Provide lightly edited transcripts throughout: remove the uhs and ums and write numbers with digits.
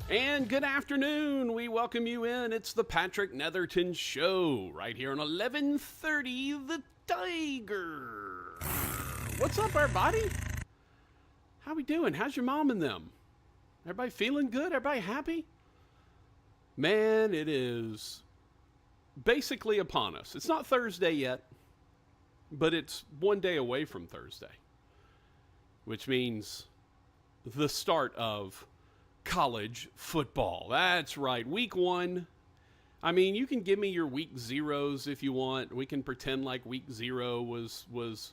And good afternoon. We welcome you in. It's the Patrick Netherton Show right here on 1130 The Tiger. What's up, everybody? How we doing? How's your mom and them? Everybody feeling good? Everybody happy? Man, it is basically upon us. It's not Thursday yet, but it's one day away from Thursday, which means the start of college football. That's right. Week 1. I mean, you can give me your week zeros if you want. We can pretend like week 0 was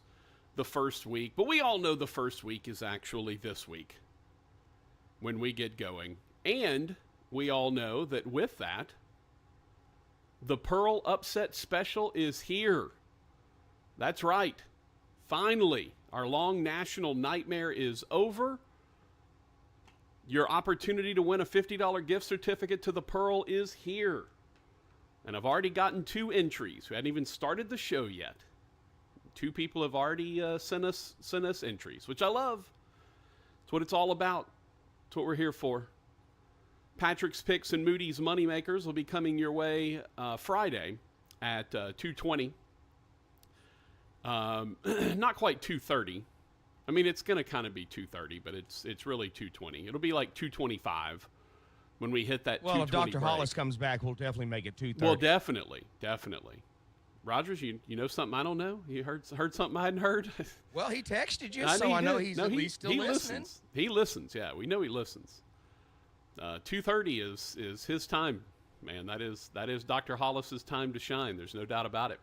the first week. But we all know the first week is actually this week when we get going. And we all know that with that, the Pearl Upset Special is here. That's right. Finally, our long national nightmare is over. Your opportunity to win a $50 gift certificate to the Pearl is here. And I've already gotten 2 entries. We hadn't even started the show yet. 2 people have already sent us entries, which I love. It's what it's all about. It's what we're here for. Patrick's Picks and Moody's Moneymakers will be coming your way Friday at 2:20. Not quite 2:30. I mean, it's going to kind of be 2:30, but it's really 2:20. It'll be like 2:25 when we hit that 2:20 Well, if Dr. break. Hollis comes back, we'll definitely make it 2:30. Well, definitely. Rogers, you know something I don't know? You heard something I hadn't heard? Well, he texted you, I so I know did. he's at least still listening. He listens, yeah. We know he listens. 2:30 is his time, man. That is Dr. Hollis's time to shine. There's no doubt about it.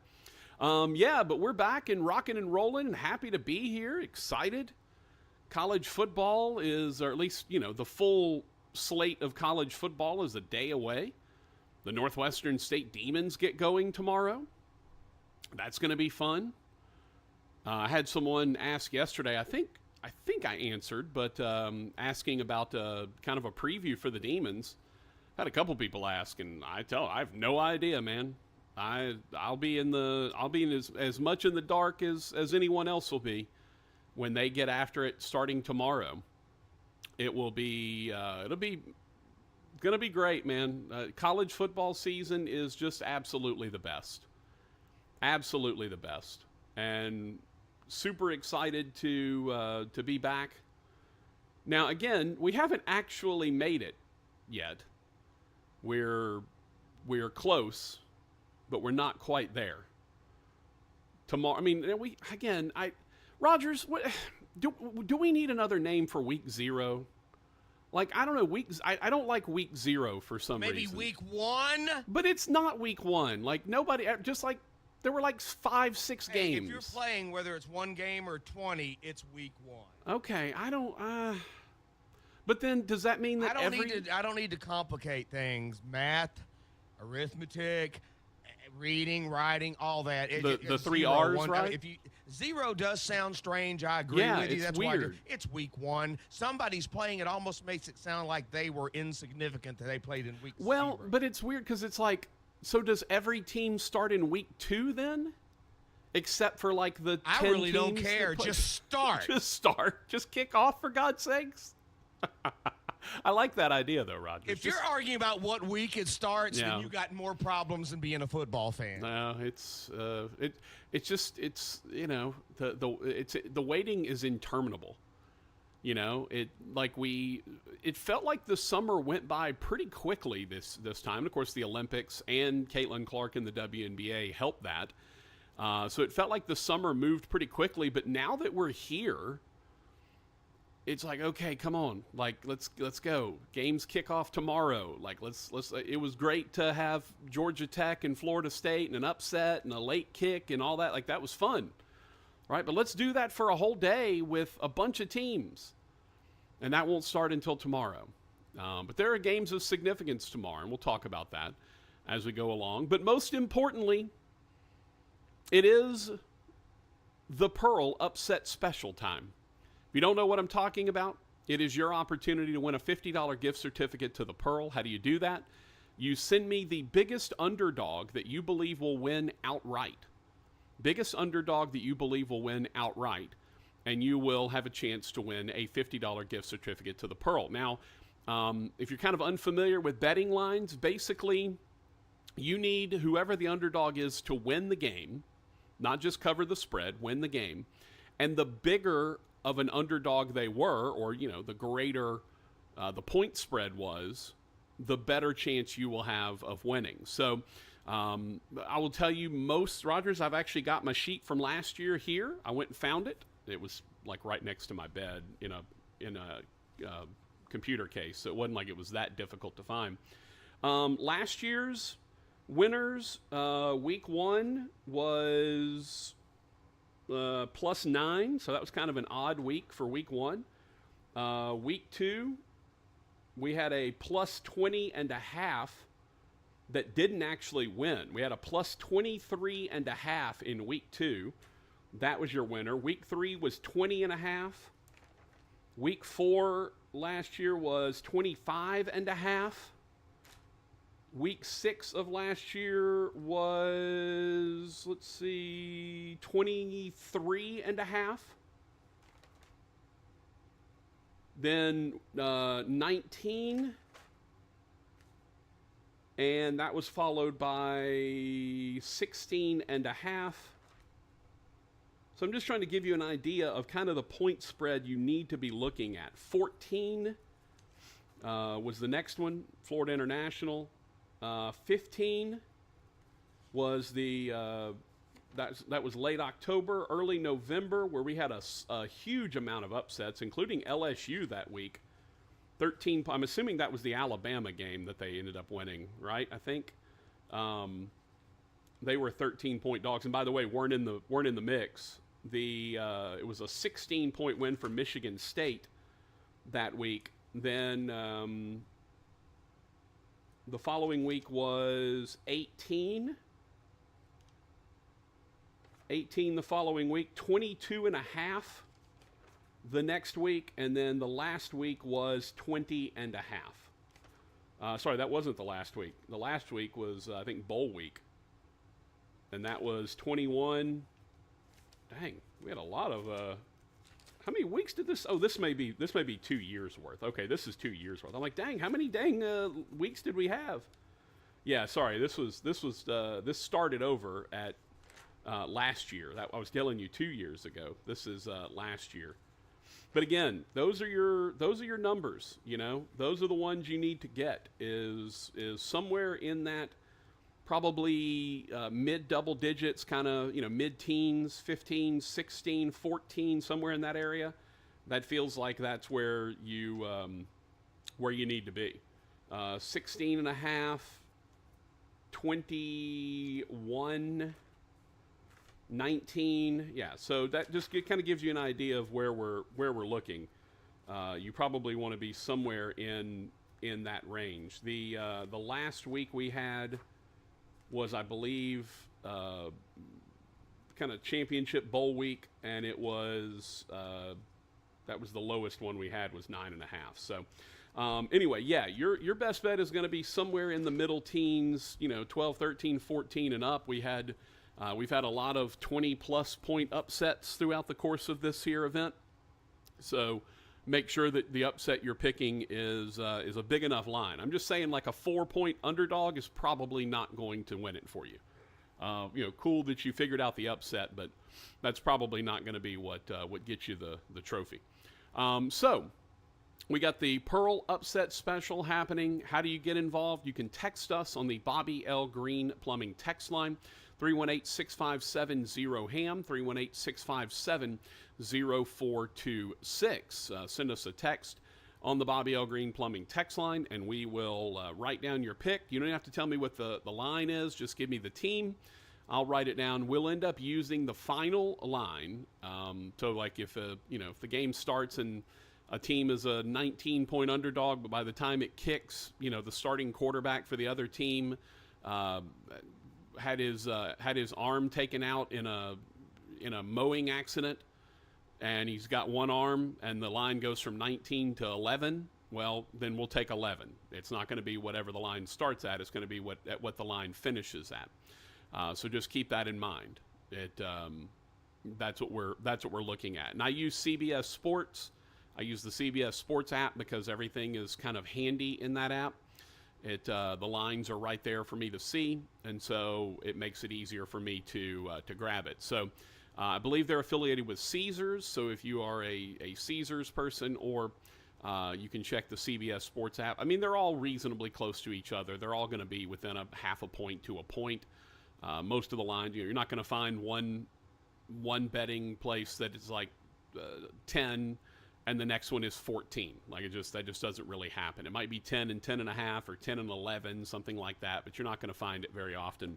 Yeah, but we're back and rocking and rolling and happy to be here, excited. College football is, or at least, the full slate of college football is a day away. The Northwestern State Demons get going tomorrow. That's going to be fun. I had someone ask yesterday, I think I answered, but asking about kind of a preview for the Demons. Had a couple people ask, and I have no idea, man. I'll be in as much in the dark as anyone else will be when they get after it starting tomorrow. It'll be gonna be great, man. College football season is just absolutely the best, and super excited to be back. Now, again, we haven't actually made it yet. We're close, but we're not quite there. Tomorrow, I mean, Rogers, do we need another name for week 0? Like, I don't know, I don't like week 0 for some reason. Maybe week 1? But it's not week 1. Like, nobody, just like, there were like 5-6 games. If you're playing, whether it's 1 game or 20, it's week 1. Okay, I don't, but then does that mean that I don't need to complicate things. Math, arithmetic, reading, writing, all that. The 3 R's, right? If 0 does sound strange, I agree with you. It's That's weird. Why it's week 1. Somebody's playing. It almost makes it sound like they were insignificant that they played in week 0. Well, but it's weird because it's like, so does every team start in week 2 then? Except for like the 10 I really don't teams care. Just start. Just start. Just kick off, for God's sakes. I like that idea, though, Roger. If you're arguing about what week it starts, then you got more problems than being a football fan. No, it's the waiting is interminable. It felt like the summer went by pretty quickly this time. And of course, the Olympics and Caitlin Clark in the WNBA helped that. So it felt like the summer moved pretty quickly. But now that we're here, it's like, okay, come on, like let's go. Games kick off tomorrow. Like let's. It was great to have Georgia Tech and Florida State and an upset and a late kick and all that. Like that was fun, right? But let's do that for a whole day with a bunch of teams, and that won't start until tomorrow. But there are games of significance tomorrow, and we'll talk about that as we go along. But most importantly, it is the Pearl Upset Special time. If you don't know what I'm talking about, it is your opportunity to win a $50 gift certificate to the Pearl. How do you do that? You send me the biggest underdog that you believe will win outright. Biggest underdog that you believe will win outright. And you will have a chance to win a $50 gift certificate to the Pearl. Now, If you're kind of unfamiliar with betting lines, basically you need whoever the underdog is to win the game, not just cover the spread, win the game. And the bigger of an underdog they were, or, the greater the point spread was, the better chance you will have of winning. So I will tell you, Rogers, I've actually got my sheet from last year here. I went and found it. It was like right next to my bed in a computer case, so it wasn't like it was that difficult to find. Last year's winners, week 1 was +9, so that was kind of an odd week for week 1. Week 2, we had a +20.5 that didn't actually win. We had a +23.5 in week 2. That was your winner. Week 3 was 20.5. Week 4 last year was 25.5. Week 6 of last year was, 23.5. Then 19. And that was followed by 16.5. So I'm just trying to give you an idea of kind of the point spread you need to be looking at. 14 was the next one, Florida International. 15 was that was late October, early November, where we had a huge amount of upsets, including LSU that week. 13. I'm assuming that was the Alabama game that they ended up winning, right? I think they were 13-point dogs, and by the way, weren't in the mix. It was a 16-point win for Michigan State that week. Then the following week was 18. 18 the following week, 22.5 the next week, and then the last week was 20.5. Sorry, that wasn't the last week. The last week was, I think, bowl week, and that was 21. Dang, we had a lot of. How many weeks did this? Oh, this may be 2 years worth. Okay, this is 2 years worth. I'm like, dang, how many weeks did we have? Yeah, sorry, this started over at last year. That I was telling you 2 years ago. This is last year. But again, those are your numbers. Those are the ones you need to get. Is somewhere in that probably mid double digits, kind of mid teens, 15, 16, 14, somewhere in that area. That feels like that's where you need to be. 16.5, 21. 19, yeah. So that just kind of gives you an idea of where we're looking. You probably want to be somewhere in that range. The last week we had was, I believe, kind of championship bowl week, and it was that was the lowest one we had, was 9.5. So anyway, yeah, your best bet is going to be somewhere in the middle teens, 12, 13, 14 and up. We've had a lot of 20-plus point upsets throughout the course of this here event. So make sure that the upset you're picking is a big enough line. I'm just saying, like, a 4-point underdog is probably not going to win it for you. Cool that you figured out the upset, but that's probably not going to be what gets you the trophy. So we got the Pearl Upset Special happening. How do you get involved? You can text us on the Bobby L. Greene Plumbing text line. 318-657-0HAM, 318-657-0426. Send us a text on the Bobby L. Greene Plumbing text line, and we will write down your pick. You don't have to tell me what the line is. Just give me the team. I'll write it down. We'll end up using the final line. So, like, if the game starts and a team is a 19-point underdog, but by the time it kicks, the starting quarterback for the other team had his arm taken out in a mowing accident, and he's got one arm, and the line goes from 19 to 11. Well, then we'll take 11. It's not going to be whatever the line starts at. It's going to be what the line finishes at. So just keep that in mind. That's what we're looking at. And I use CBS Sports. I use the CBS Sports app because everything is kind of handy in that app. The lines are right there for me to see, and so it makes it easier for me to grab it. So I believe they're affiliated with Caesars, so if you are a Caesars person, or you can check the CBS Sports app. I mean, they're all reasonably close to each other. They're all going to be within a half a point to a point. Most of the lines, you're not going to find one betting place that is like 10 and the next one is 14. Like that just doesn't really happen. It might be 10 and 10 and a half or 10 and 11, something like that, but you're not going to find it very often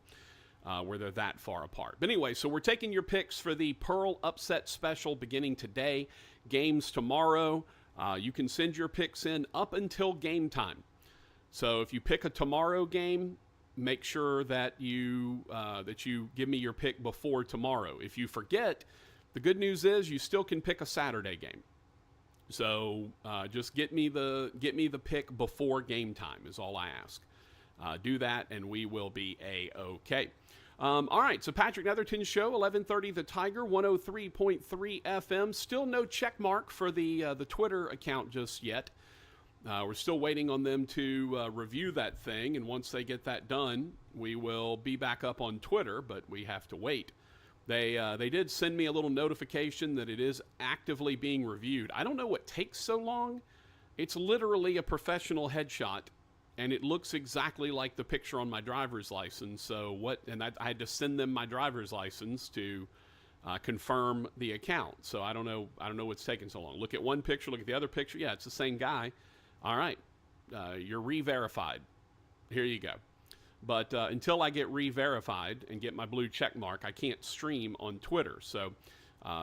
where they're that far apart. But anyway, so we're taking your picks for the Pearl Upset Special beginning today. Games tomorrow. You can send your picks in up until game time. So if you pick a tomorrow game, make sure that you give me your pick before tomorrow. If you forget, the good news is you still can pick a Saturday game. So just get me the pick before game time is all I ask. Do that, and we will be A-OK. All right, so Patrick Netherton Show, 1130 The Tiger, 103.3 FM. Still no check mark for the Twitter account just yet. We're still waiting on them to review that thing, and once they get that done, we will be back up on Twitter, but we have to wait. They did send me a little notification that it is actively being reviewed. I don't know what takes so long. It's literally a professional headshot, and it looks exactly like the picture on my driver's license. So I had to send them my driver's license to confirm the account. So I don't know what's taking so long. Look at one picture, look at the other picture. Yeah, it's the same guy. All right, you're re-verified. Here you go. But until I get re-verified and get my blue check mark, I can't stream on Twitter. So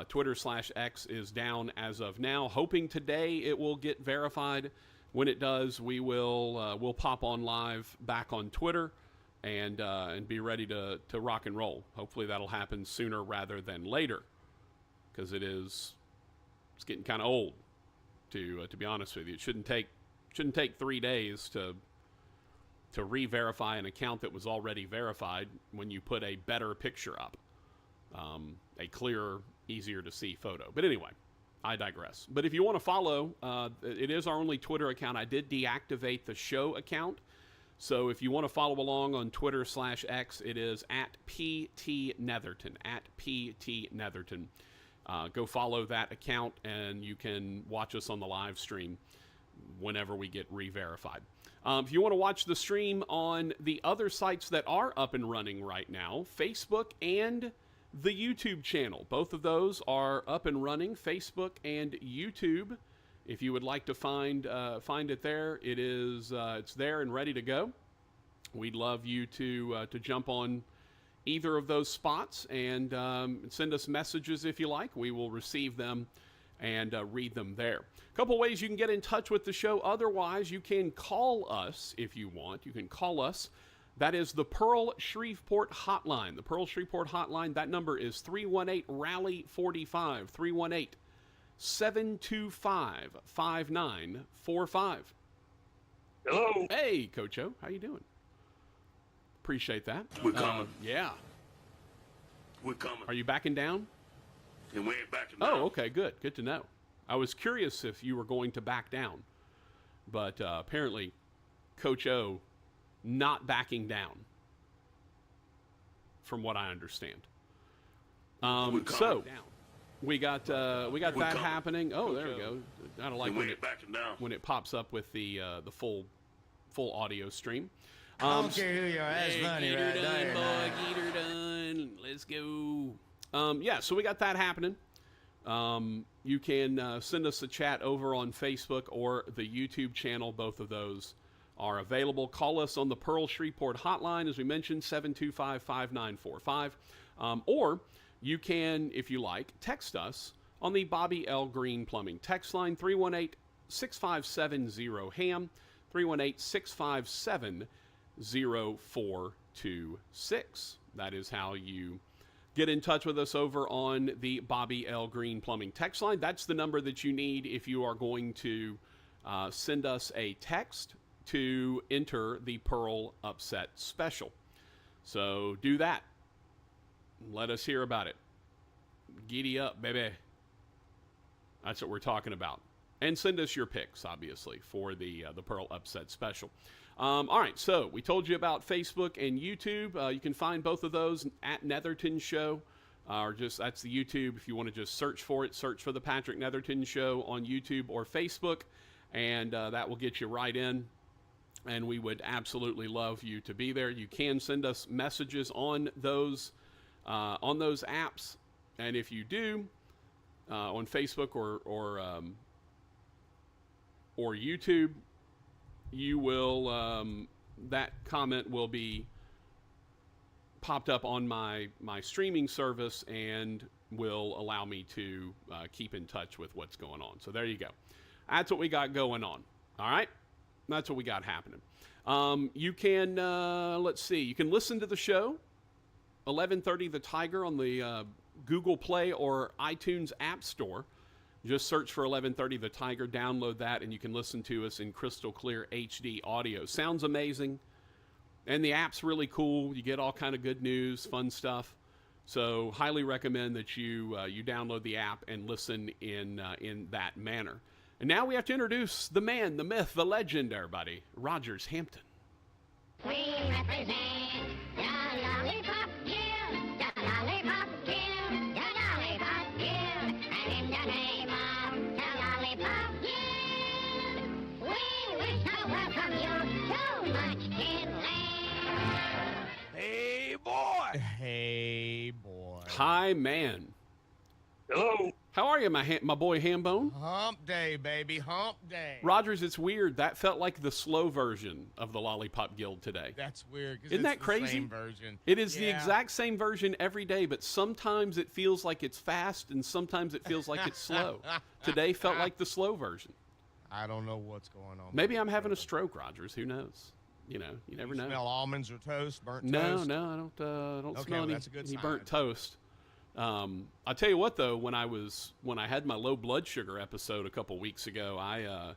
Twitter/X is down as of now. Hoping today it will get verified. When it does, we'll pop on live back on Twitter and be ready to rock and roll. Hopefully that'll happen sooner rather than later, because it's getting kind of old. To be honest with you, it shouldn't take 3 days to re-verify an account that was already verified when you put a better picture up, a clearer, easier to see photo. But anyway, I digress. But if you want to follow, it is our only Twitter account. I did deactivate the show account. So if you want to follow along on Twitter/X, it is at PT Netherton, at PT Netherton. Go follow that account, and you can watch us on the live stream whenever we get re-verified. If you want to watch the stream on the other sites that are up and running right now, Facebook and the YouTube channel, both of those are up and running, Facebook and YouTube. If you would like to find it there, it's there and ready to go. We'd love you to jump on either of those spots and send us messages if you like. We will receive them and read them there. A couple ways you can get in touch with the show. Otherwise, you can call us if you want. You can call us. That is the Pearl Shreveport Hotline. The Pearl Shreveport Hotline, that number is 318-RALLY-45, 318-725-5945. Hello. Hey, Coach O, how you doing? Appreciate that. We're coming. Yeah. We're coming. Are you backing down? And we ain't backing down. Oh, okay, good. Good to know. I was curious if you were going to back down. But apparently, Coach O not backing down, from what I understand. So, we got that coming. happening. Oh, there we go. I don't like And we ain't backing down. when it pops up with the full audio stream. I don't care who you are. That's funny, right there. Boy, get her done. Let's go. Yeah, so we got that happening. You can send us a chat over on Facebook or the YouTube channel. Both of those are available. Call us on the Pearl Shreveport hotline, as we mentioned, 725-5945. Or you can, if you like, text us on the Bobby L. Greene Plumbing text line, 318-657-0HAM, 318-657-0426. That is how you get in touch with us over on the Bobby L. Greene Plumbing text line. That's the number that you need if you are going to send us a text to enter the Pearl Upset Special. So do that. Let us hear about it. Giddy up, baby. That's what we're talking about. And send us your picks, obviously, for the Pearl Upset Special. All right, so we told you about Facebook and YouTube. You can find both of those at Netherton Show. Or just that's the YouTube. If you want to just search for it, search for the Patrick Netherton Show on YouTube or Facebook, and that will get you right in. And we would absolutely love you to be there. You can send us messages on those apps, and if you do on Facebook or YouTube, you will that comment will be popped up on my streaming service and will allow me to keep in touch with what's going on. So there you go. That's what we got going on. All right, that's what we got happening. You can let's see. You can listen to the show 11:30 The Tiger on the Google Play or iTunes App Store. Just search for 11:30 The Tiger, download that, and you can listen to us in crystal clear HD audio. Sounds amazing, and the app's really cool. You get all kind of good news, fun stuff. So highly recommend that you download the app and listen in that manner. And now we have to introduce the man, the myth, the legend, everybody, Rogers Hampton. We represent the Lollipop Guild, the Lollipop Guild, the Lollipop Guild, and in the name of the Lollipop Guild, we wish to welcome you to Munchkin Land. Hey, boy. Hey, boy. Hi, man. Hello. How are you, my boy Hambone? Hump day, baby. Hump day. Rogers, it's weird. That felt like the slow version of the Lollipop Guild today. That's weird. 'Cause Isn't it's that crazy? The same version. It is the Yeah. exact same version every day, but sometimes it feels like it's fast and sometimes it feels like it's slow. Today felt like the slow version. I don't know what's going on. Maybe I'm having a stroke, Rogers. Who knows? You know, you never know. Smell almonds or toast, burnt No, toast? no, I don't Okay, smell well, any, that's a good any sign. burnt toast. I'll tell you what, though, when I had my low blood sugar episode a couple weeks ago, I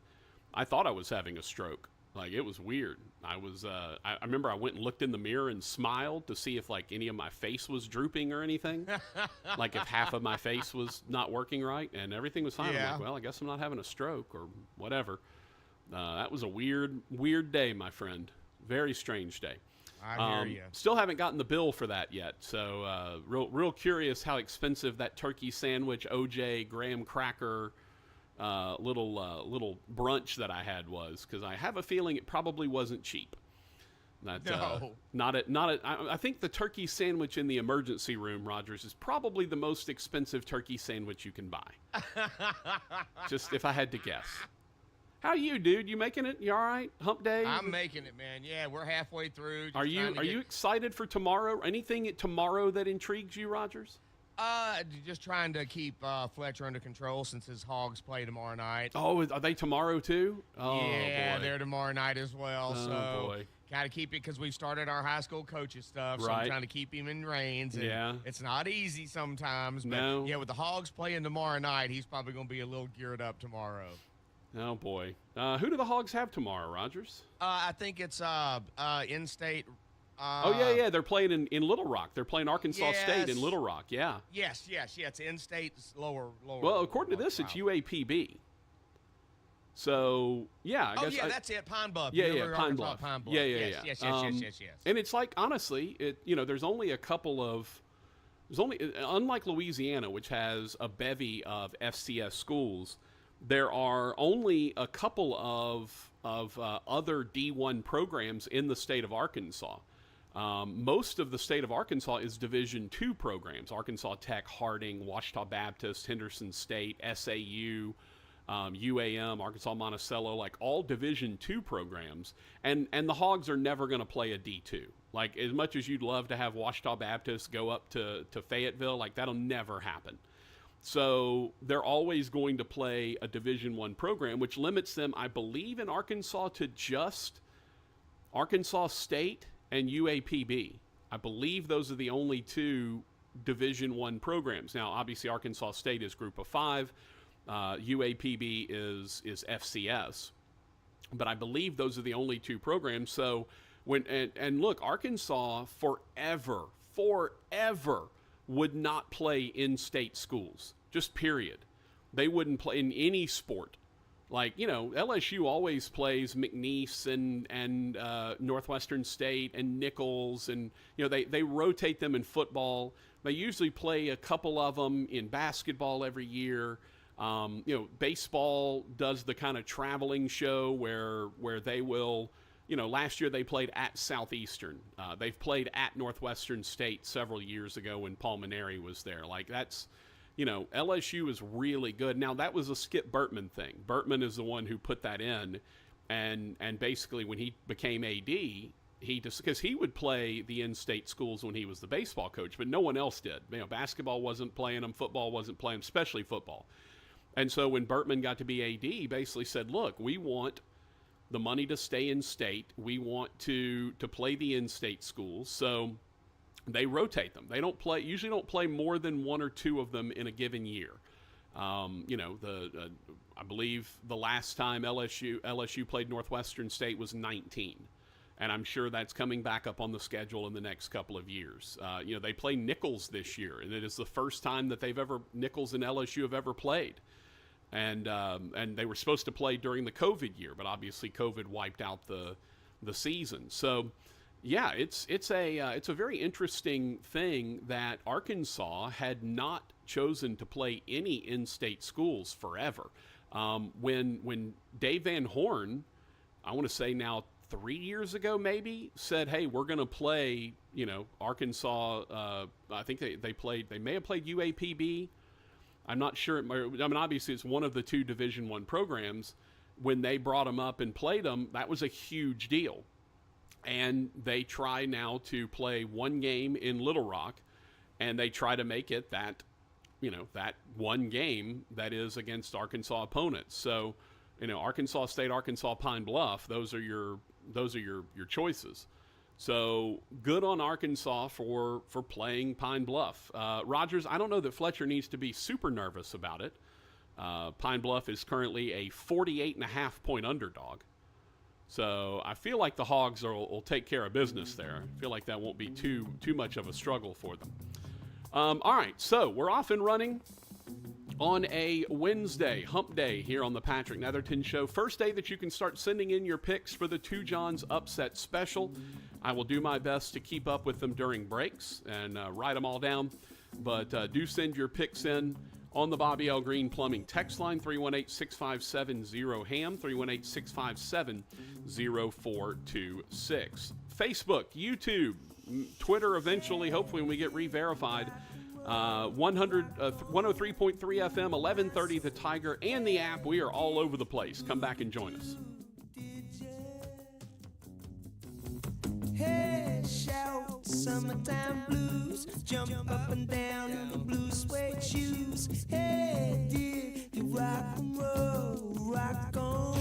thought I was having a stroke. Like, it was weird. I remember I went and looked in the mirror and smiled to see if like any of my face was drooping or anything, like if half of my face was not working right, and everything was fine. I'm Yeah. like, well, I guess I'm not having a stroke or whatever. That was a weird day, my friend. Very strange day. I hear you. Still haven't gotten the bill for that yet, so real curious how expensive that turkey sandwich, OJ, graham cracker, little brunch that I had was, because I have a feeling it probably wasn't cheap. That, No. I think the turkey sandwich in the emergency room, Rogers, is probably the most expensive turkey sandwich you can buy. Just if I had to guess. How you, dude? You making it? You all right? Hump day? I'm making it, man. Yeah, we're halfway through. Are you excited for tomorrow? Anything tomorrow that intrigues you, Rogers? Just trying to keep Fletcher under control since his Hogs play tomorrow night. Oh, are they tomorrow too? Oh, yeah, boy. they're tomorrow night as well. Oh, so boy. got to keep it because we've started our high school coaches stuff. So Right. I'm trying to keep him in reins. And Yeah. it's not easy sometimes. But No. yeah, with the Hogs playing tomorrow night, he's probably going to be a little geared up tomorrow. Oh boy. Who do the Hogs have tomorrow, Rogers? I think it's in-state. Oh yeah. They're playing in Little Rock. They're playing Arkansas State in Yes. Little Rock. Yeah. Yes. It's in-state lower. Well, according to this, it's Wow. UAPB. So yeah, I Oh guess yeah, that's it. Pine Bluff. Yeah, University of Pine Arkansas, Bluff. Pine Bluff. Yeah. Yes. And it's like, honestly, there's only a couple of, unlike Louisiana, which has a bevy of FCS schools, there are only a couple of other D1 programs in the state of Arkansas. Most of the state of Arkansas is Division II programs: Arkansas Tech, Harding, Ouachita Baptist, Henderson State, SAU, UAM, Arkansas Monticello, like all Division II programs. And the Hogs are never going to play a D2. Like, as much as you'd love to have Ouachita Baptist go up to Fayetteville, like, that'll never happen. So they're always going to play a Division I program, which limits them, I believe, in Arkansas to just Arkansas State and UAPB. I believe those are the only two Division I programs. Now, obviously, Arkansas State is Group of 5. UAPB is FCS. But I believe those are the only two programs. So and look, Arkansas forever would not play in-state schools, just period. They wouldn't play in any sport Like, LSU always plays McNeese and Northwestern State and Nichols, and they rotate them in football. They usually play a couple of them in basketball every year. Baseball does the kind of traveling show where they will, last year they played at Southeastern. They've played at Northwestern State several years ago when Paul Maneri was there. Like, that's, LSU is really good. Now, that was a Skip Bertman thing. Bertman is the one who put that in, and basically when he became AD, because he would play the in-state schools when he was the baseball coach, but no one else did. Basketball wasn't playing them, football wasn't playing them, especially football. And so when Bertman got to be AD, he basically said, look, we want the money to stay in state. We want to play the in-state schools. So they rotate them. They usually don't play more than one or two of them in a given year. I believe the last time LSU played Northwestern State was 19. And I'm sure that's coming back up on the schedule in the next couple of years. They play Nichols this year, and it is the first time that Nichols and LSU have ever played. And they were supposed to play during the COVID year, but obviously COVID wiped out the season. So, yeah, it's a very interesting thing that Arkansas had not chosen to play any in-state schools forever. When Dave Van Horn, I want to say now 3 years ago maybe, said, hey, we're going to play, Arkansas, I think they may have played UAPB. I'm not sure. Obviously it's one of the two Division I programs. When they brought them up and played them, that was a huge deal. And they try now to play one game in Little Rock, and they try to make it that one game that is against Arkansas opponents. So, Arkansas State, Arkansas Pine Bluff, those are your choices. So good on Arkansas for playing Pine Bluff. Rogers, I don't know that Fletcher needs to be super nervous about it. Pine Bluff is currently a 48.5-point underdog. So I feel like the Hogs will take care of business there. I feel like that won't be too much of a struggle for them. All right, so we're off and running on a Wednesday, hump day here on the Patrick Netherton Show. First day that you can start sending in your picks for the Two Johns Upset Special. I will do my best to keep up with them during breaks and write them all down. But do send your picks in on the Bobby L. Greene Plumbing text line, 318-657-0HAM, 318-657-0426. Facebook, YouTube, Twitter eventually, hopefully when we get re-verified. 103.3 FM, 1130 The Tiger, and the app. We are all over the place. Come back and join us. Hey, shout, summertime blues. Jump up and down in the blue suede shoes. Hey, dear, you rock and roll, rock on.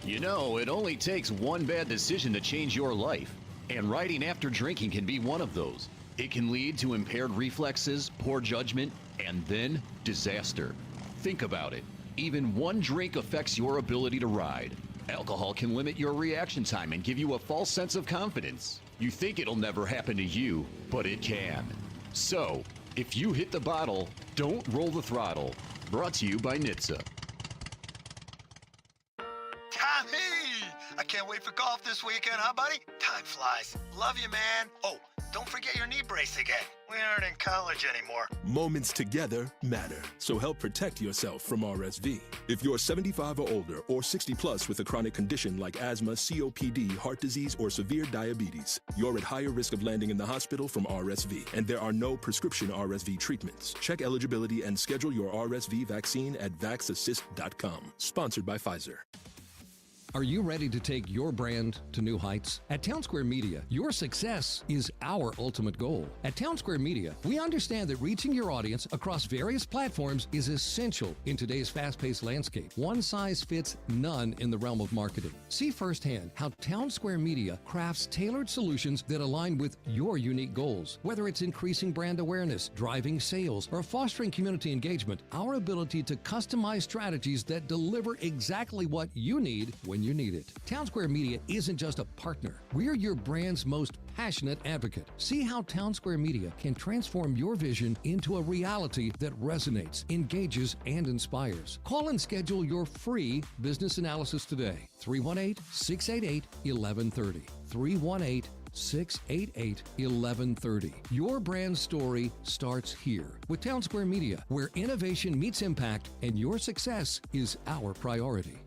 It only takes one bad decision to change your life. And riding after drinking can be one of those. It can lead to impaired reflexes, poor judgment, and then disaster. Think about it. Even one drink affects your ability to ride. Alcohol can limit your reaction time and give you a false sense of confidence. You think it'll never happen to you, but it can. So, if you hit the bottle, don't roll the throttle. Brought to you by NHTSA. Tommy! I can't wait for golf this weekend, huh, buddy? Time flies. Love you, man. Oh, don't forget your knee brace again. We aren't in college anymore. Moments together matter, so help protect yourself from RSV. If you're 75 or older or 60 plus with a chronic condition like asthma, COPD, heart disease, or severe diabetes, you're at higher risk of landing in the hospital from RSV, and there are no prescription RSV treatments. Check eligibility and schedule your RSV vaccine at vaxassist.com. Sponsored by Pfizer. Are you ready to take your brand to new heights? At Townsquare Media, your success is our ultimate goal. At Townsquare Media, we understand that reaching your audience across various platforms is essential in today's fast-paced landscape. One size fits none in the realm of marketing. See firsthand how Townsquare Media crafts tailored solutions that align with your unique goals. Whether it's increasing brand awareness, driving sales, or fostering community engagement, our ability to customize strategies that deliver exactly what you need when when you need it. Town Square Media isn't just a partner. We're your brand's most passionate advocate. See how Town Square Media can transform your vision into a reality that resonates, engages, and inspires. Call and schedule your free business analysis today. 318-688-1130. 318-688-1130. Your brand story starts here with Town Square Media, where innovation meets impact and your success is our priority.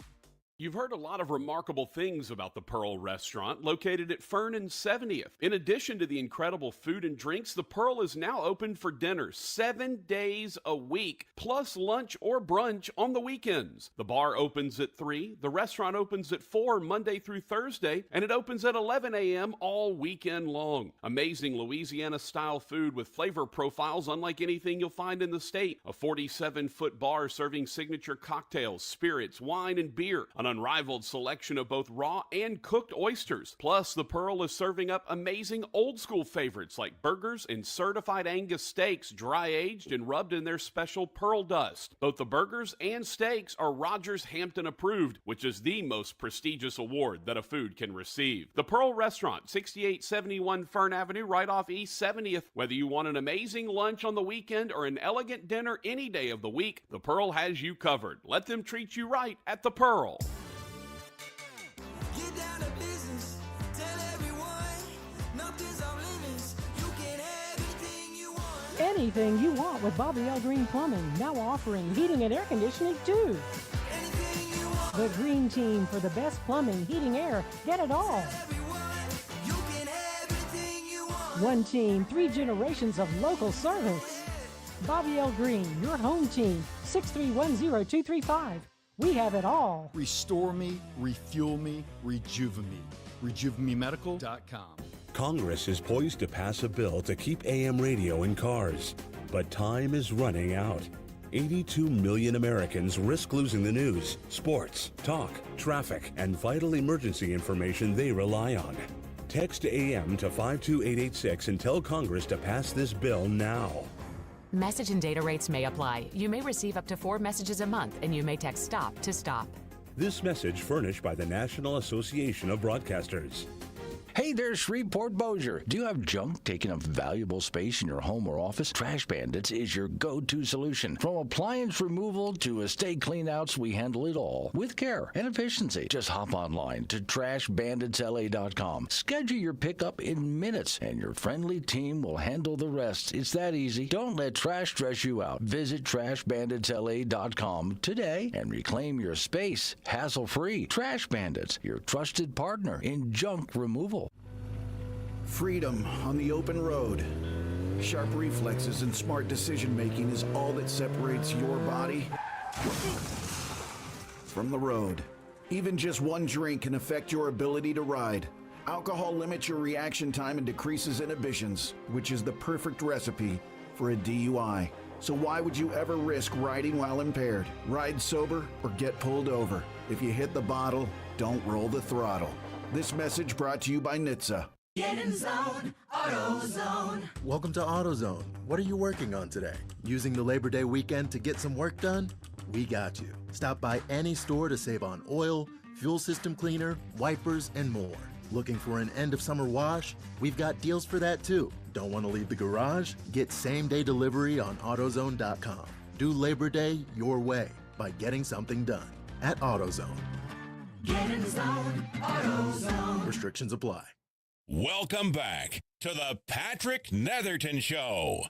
You've heard a lot of remarkable things about the Pearl Restaurant, located at Fern and 70th. In addition to the incredible food and drinks, the Pearl is now open for dinner 7 days a week, plus lunch or brunch on the weekends. The bar opens at 3, the restaurant opens at 4 Monday through Thursday, and it opens at 11 a.m. all weekend long. Amazing Louisiana-style food with flavor profiles unlike anything you'll find in the state. A 47-foot bar serving signature cocktails, spirits, wine, and beer. An unrivaled selection of both raw and cooked oysters. Plus, the Pearl is serving up amazing old-school favorites like burgers and certified Angus steaks, dry-aged and rubbed in their special pearl dust. Both the burgers and steaks are Rogers Hampton approved, which is the most prestigious award that a food can receive. The Pearl Restaurant, 6871 Fern Avenue, right off East 70th. Whether you want an amazing lunch on the weekend or an elegant dinner any day of the week, the Pearl has you covered. Let them treat you right at the Pearl. Get down to business, tell everyone, nothing's off limits. You can have anything you want. Anything you want with Bobby L. Greene Plumbing, now offering heating and air conditioning too. Anything you want. The Greene Team for the best plumbing, heating, air, get it all. Everyone, you can have anything you want. One team, 3 generations of local service. Bobby L. Greene, your home team, 6310235. We have it all. Restore me, refuel me, rejuvenate me. RejuveMeMedical.com. Congress is poised to pass a bill to keep AM radio in cars, but time is running out. 82 million Americans risk losing the news, sports, talk, traffic, and vital emergency information they rely on. Text AM to 52886 and tell Congress to pass this bill now. Message and data rates may apply. You may receive up to 4 messages a month, and you may text STOP to stop. This message furnished by the National Association of Broadcasters. Hey there, Shreveport Bossier. Do you have junk taking up valuable space in your home or office? Trash Bandits is your go-to solution. From appliance removal to estate cleanouts, we handle it all with care and efficiency. Just hop online to trashbanditsla.com. Schedule your pickup in minutes, and your friendly team will handle the rest. It's that easy. Don't let trash stress you out. Visit trashbanditsla.com today and reclaim your space hassle-free. Trash Bandits, your trusted partner in junk removal. Freedom on the open road. Sharp reflexes and smart decision-making is all that separates your body from the road. Even just one drink can affect your ability to ride. Alcohol limits your reaction time and decreases inhibitions, which is the perfect recipe for a DUI. So why would you ever risk riding while impaired? Ride sober or get pulled over. If you hit the bottle, don't roll the throttle. This message brought to you by NHTSA. Get in zone, AutoZone. Welcome to AutoZone. What are you working on today? Using the Labor Day weekend to get some work done? We got you. Stop by any store to save on oil, fuel system cleaner, wipers, and more. Looking for an end of summer wash? We've got deals for that too. Don't want to leave the garage? Get same-day delivery on AutoZone.com. Do Labor Day your way by getting something done at AutoZone. Get in zone, AutoZone. Restrictions apply. Welcome back to the Patrick Netherton Show.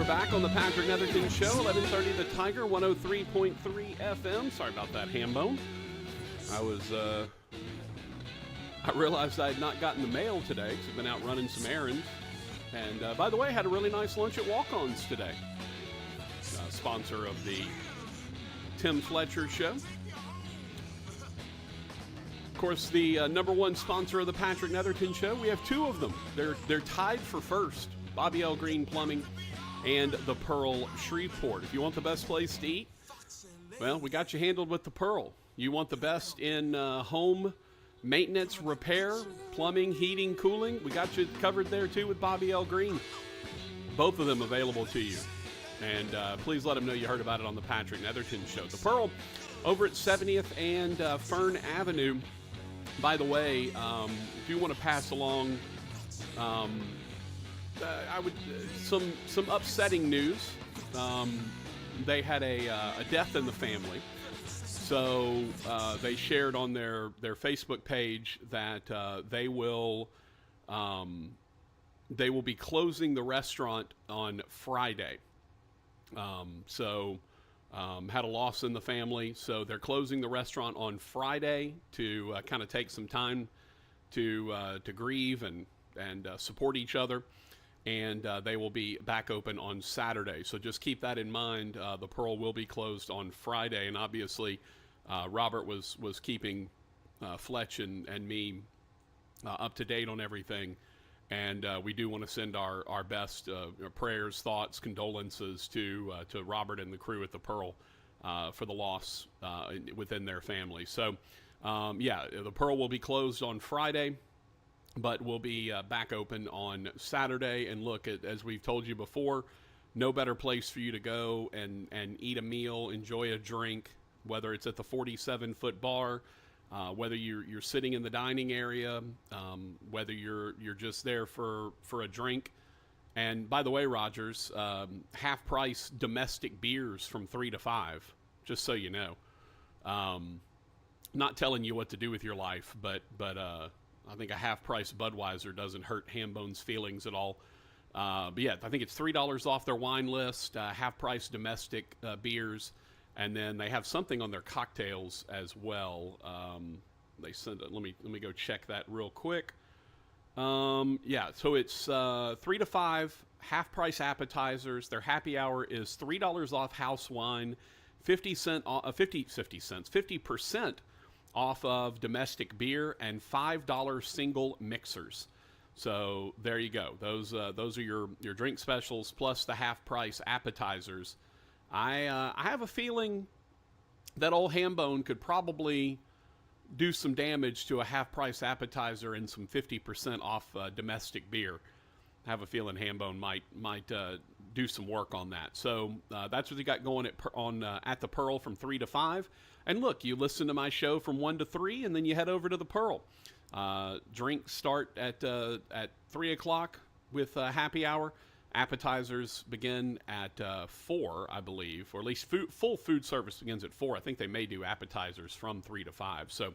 we're back on the Patrick Netherton Show, 1130 The Tiger, 103.3 FM. Sorry about that, Hambone. I realized I had not gotten the mail today because I've been out running some errands. And by the way, I had a really nice lunch at Walk-Ons today. Sponsor of the Tim Fletcher Show. Of course, the number one sponsor of the Patrick Netherton Show. We have two of them. They're tied for first. Bobby L. Greene Plumbing and the Pearl Shreveport. If you want the best place to eat, well, we got you handled with the Pearl. You want the best in home maintenance, repair, plumbing, heating, cooling, we got you covered there too with Bobby L. Greene. Both of them available to you. And please let them know you heard about it on the Patrick Netherton Show. The Pearl over at 70th and Fern Avenue. By the way, do want to pass along some upsetting news. They had a death in the family. So they shared on their Facebook page that they will be closing the restaurant on Friday. Had a loss in the family, so they're closing the restaurant on Friday to kind of take some time to grieve and support each other. And they will be back open on Saturday. So just keep that in mind. The Pearl will be closed on Friday. And obviously, Robert was keeping Fletch and me up to date on everything. And we do want to send our best prayers, thoughts, condolences to Robert and the crew at the Pearl for the loss within their family. So, the Pearl will be closed on Friday, but we'll be back open on Saturday. And look, as we've told you before, no better place for you to go and eat a meal, enjoy a drink, whether it's at the 47-foot bar, whether you're sitting in the dining area, whether you're just there for a drink. And by the way, Rogers, half-price domestic beers from 3 to 5, just so you know. Not telling you what to do with your life, but I think a half-price Budweiser doesn't hurt Hambone's feelings at all. But yeah, I think it's $3 off their wine list, half-price domestic beers, and then they have something on their cocktails as well. They send it. Let me go check that real quick. So it's 3 to 5 half-price appetizers. Their happy hour is $3 off house wine, 50% off of domestic beer, and $5 single mixers. So there you go. Those are your drink specials plus the half-price appetizers. I have a feeling that old Hambone could probably do some damage to a half-price appetizer and some 50% off domestic beer. I have a feeling Hambone might do some work on that. So that's what you got going at the Pearl from 3 to 5. And look, you listen to my show from 1 to 3, and then you head over to the Pearl. Drinks start at 3 o'clock with happy hour. Appetizers begin at 4, I believe, or at least full food service begins at 4. I think they may do appetizers from 3 to 5. So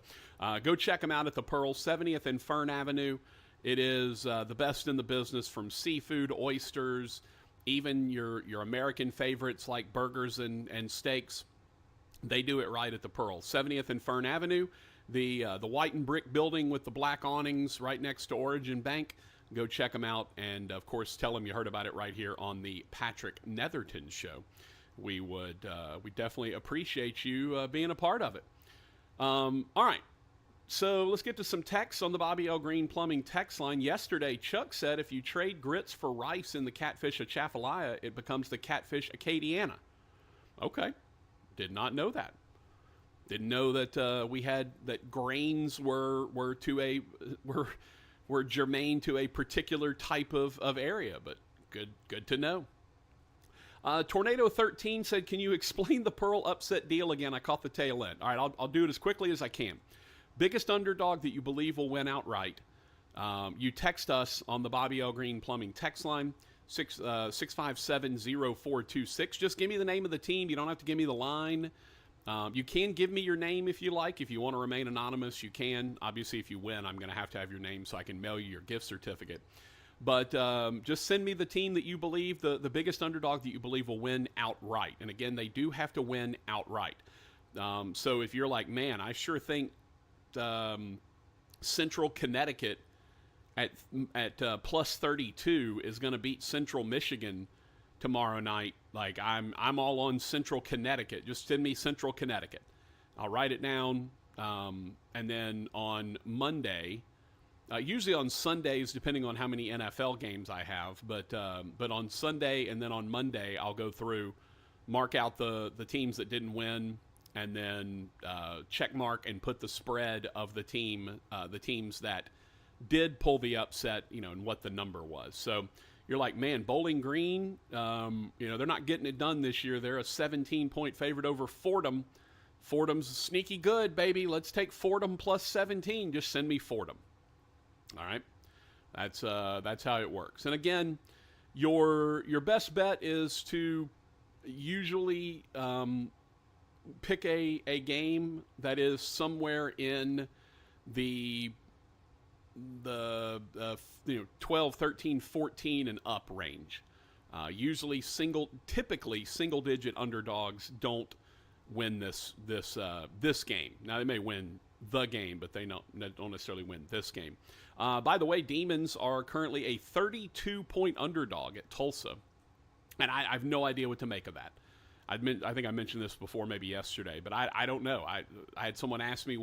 go check them out at the Pearl, 70th and Fern Avenue. It is the best in the business, from seafood, oysters, even your American favorites like burgers and steaks. They do it right at the Pearl, 70th and Fern Avenue, the white and brick building with the black awnings right next to Origin Bank. Go check them out, and of course, tell them you heard about it right here on the Patrick Netherton Show. We definitely appreciate you being a part of it. All right, so let's get to some texts on the Bobby L. Greene Plumbing text line. Yesterday, Chuck said if you trade grits for rice in the Catfish Atchafalaya, it becomes the Catfish Acadiana. Okay. Did not know that. Didn't know that that grains were germane to a particular type of area, but good to know. Tornado 13 said, "Can you explain the Pearl upset deal again? I caught the tail end." All right, I'll do it as quickly as I can. Biggest underdog that you believe will win outright. You text us on the Bobby L. Greene Plumbing text line. 657-0426. Just give me the name of the team. You don't have to give me the line. You can give me your name if you like. If you want to remain anonymous, you can. Obviously, if you win, I'm going to have your name so I can mail you your gift certificate. But just send me the team that you believe, the biggest underdog that you believe will win outright. And again, they do have to win outright. So if you're like, man, I sure think Central Connecticut at plus 32 is going to beat Central Michigan tomorrow night, like I'm all on Central Connecticut. Just send me Central Connecticut. I'll write it down. And then on Monday, usually on Sundays, depending on how many NFL games I have, but on Sunday and then on Monday, I'll go through, mark out the teams that didn't win, and then check mark and put the spread of the teams that did pull the upset, and what the number was. So you're like, man, Bowling Green, they're not getting it done this year. They're a 17-point favorite over Fordham. Fordham's sneaky good, baby. Let's take Fordham plus 17. Just send me Fordham. All right, that's how it works. And again, your best bet is to usually pick a game that is somewhere in the 12, 13, 14 and up range. Typically single-digit underdogs don't win this game. Now they may win the game, but they don't necessarily win this game. By the way, Demons are currently a 32-point underdog at Tulsa, and I have no idea what to make of that. I think I mentioned this before, maybe yesterday, but I don't know. I had someone ask me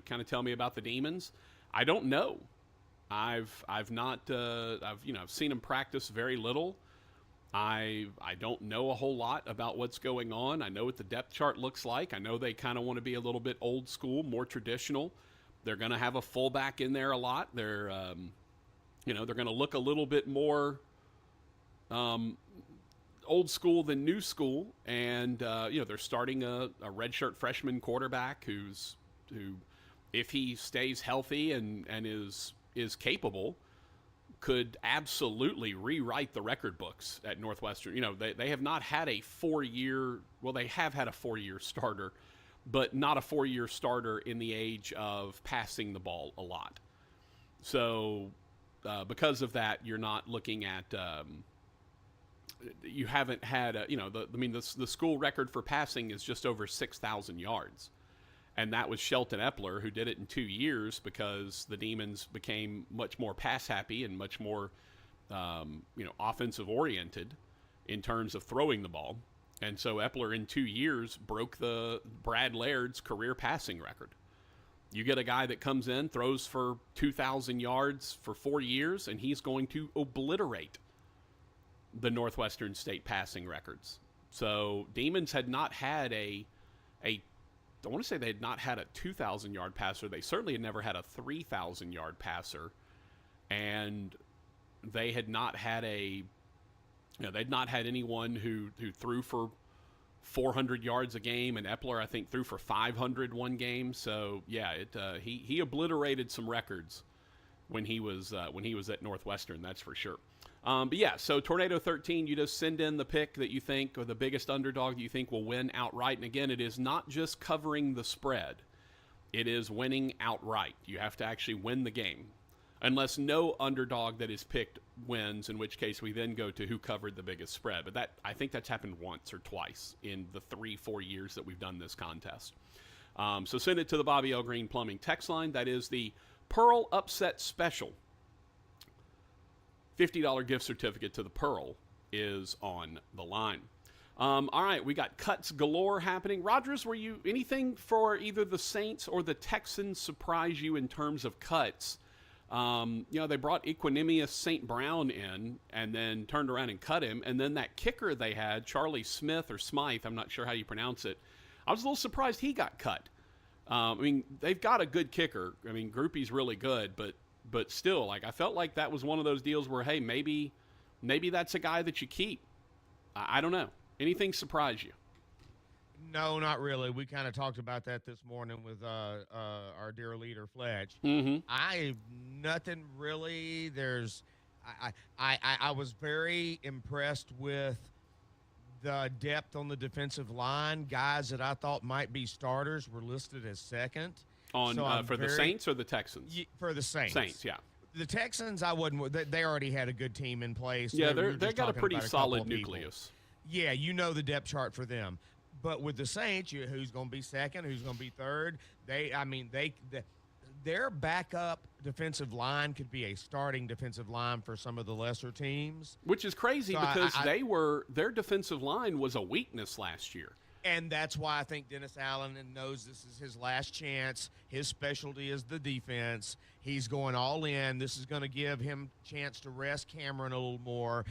kind of tell me about the Demons. I don't know. I've seen them practice very little. I don't know a whole lot about what's going on. I know what the depth chart looks like. I know they kind of want to be a little bit old school, more traditional. They're going to have a fullback in there a lot. They're they're going to look a little bit more old school than new school, and they're starting a redshirt freshman quarterback who, if he stays healthy and is capable, could absolutely rewrite the record books at Northwestern. They have not had a 4-year, well, they have had a 4-year starter, but not a 4-year starter in the age of passing the ball a lot. So because of that, you're not looking at, you haven't had, the school record for passing is just over 6,000 yards. And that was Shelton Epler, who did it in 2 years because the Demons became much more pass-happy and much more, offensive-oriented in terms of throwing the ball. And so Epler, in 2 years, broke the Brad Laird's career passing record. You get a guy that comes in, throws for 2,000 yards for 4 years, and he's going to obliterate the Northwestern State passing records. So Demons had not had I want to say they had not had a 2,000-yard passer. They certainly had never had a 3,000-yard passer, and they had not had they'd not had anyone who threw for 400 yards a game, and Epler, I think, threw for 500 one game. So yeah, he obliterated some records when he was at Northwestern. That's for sure. But yeah, so Tornado 13, you just send in the pick that you think, or the biggest underdog that you think will win outright. And again, it is not just covering the spread. It is winning outright. You have to actually win the game. Unless no underdog that is picked wins, in which case we then go to who covered the biggest spread. But I think that's happened once or twice in the 3-4 years that we've done this contest. So send it to the Bobby L. Greene Plumbing text line. That is the Pearl Upset Special. $50 gift certificate to the Pearl is on the line. All right, we got cuts galore happening. Rogers, were you anything for either the Saints or the Texans surprise you in terms of cuts? They brought Equanimous St. Brown in and then turned around and cut him. And then that kicker they had, Charlie Smith or Smythe, I'm not sure how you pronounce it. I was a little surprised he got cut. They've got a good kicker. Groupie's really good, but still, I felt like that was one of those deals where, hey, maybe that's a guy that you keep. I don't know. Anything surprise you? No, not really. We kind of talked about that this morning with our dear leader, Fletch. Mm-hmm. Nothing really. I was very impressed with the depth on the defensive line. Guys that I thought might be starters were listed as second. The Saints or the Texans? For the Saints. Saints, yeah. The Texans, I wouldn't. They already had a good team in place. Yeah, We were they've just got a talking pretty about solid couple of people. nucleus. Yeah, you know the depth chart for them. But with the Saints, who's going to be second, who's going to be third? Their backup defensive line could be a starting defensive line for some of the lesser teams. Which is crazy So because their defensive line was a weakness last year. And that's why I think Dennis Allen knows this is his last chance. His specialty is the defense. He's going all in. This is going to give him a chance to rest Cameron a little more.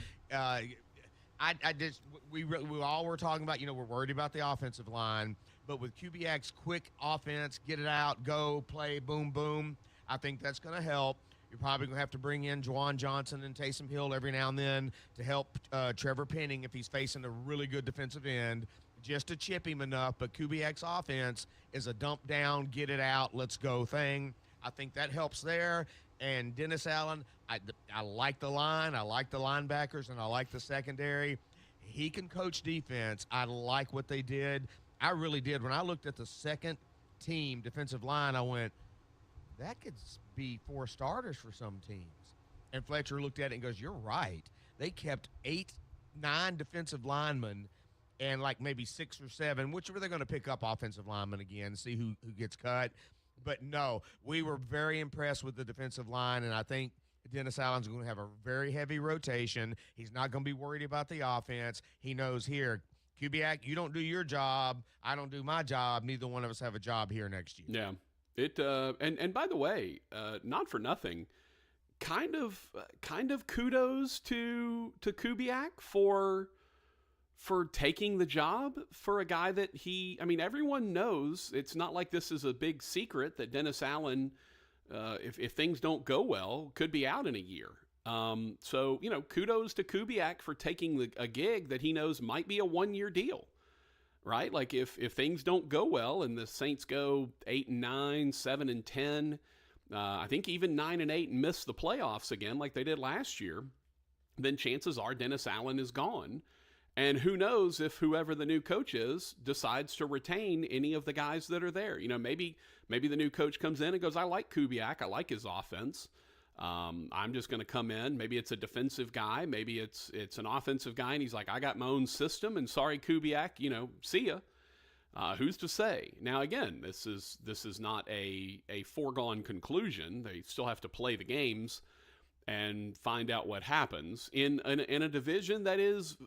We all were talking about, we're worried about the offensive line. But with Kubiak's quick offense, get it out, go, play, boom, boom, I think that's going to help. You're probably going to have to bring in Juwan Johnson and Taysom Hill every now and then to help Trevor Penning if he's facing a really good defensive end, just to chip him enough. But Kubiak's offense is a dump down, get it out, let's go thing. I think that helps there. And Dennis Allen, I like the line. I like the linebackers, and I like the secondary. He can coach defense. I like what they did. I really did. When I looked at the second team defensive line, I went, that could be 4 starters for some teams. And Fletcher looked at it and goes, you're right. They kept 8, 9 defensive linemen and like maybe 6 or 7, which were they going to pick up offensive linemen again, see who gets cut. But no, we were very impressed with the defensive line, and I think Dennis Allen's going to have a very heavy rotation. He's not going to be worried about the offense. He knows here, Kubiak, you don't do your job, I don't do my job. Neither one of us have a job here next year. Yeah. It and by the way, not for nothing, kind of kudos to Kubiak for taking the job for a guy that everyone knows. It's not like this is a big secret that Dennis Allen, if things don't go well, could be out in a year. So kudos to Kubiak for taking a gig that he knows might be a 1-year deal, right? Like if things don't go well and the Saints go 8-9, 7-10, I think even 9-8 and miss the playoffs again like they did last year, then chances are Dennis Allen is gone. And who knows if whoever the new coach is decides to retain any of the guys that are there. Maybe the new coach comes in and goes, I like Kubiak. I like his offense. I'm just going to come in. Maybe it's a defensive guy. Maybe it's an offensive guy. And he's like, I got my own system. And sorry, Kubiak, see ya. Who's to say? Now, again, this is not a foregone conclusion. They still have to play the games and find out what happens in a division that is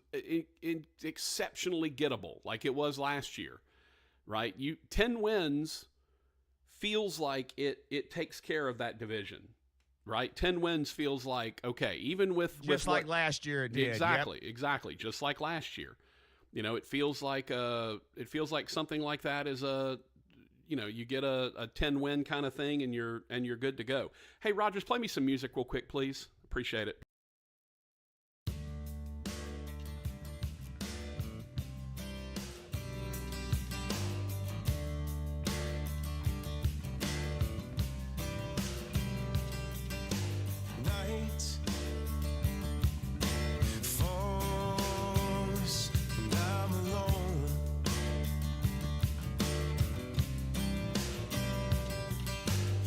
exceptionally gettable, like it was last year, right? 10 wins feels like it takes care of that division, right? 10 wins feels like, okay, even with like last year it did. Exactly, just like last year. It feels like something like that is you get a 10-win kind of thing and you're good to go. Hey, Rogers, play me some music real quick, please. Appreciate it. Night falls and I'm alone.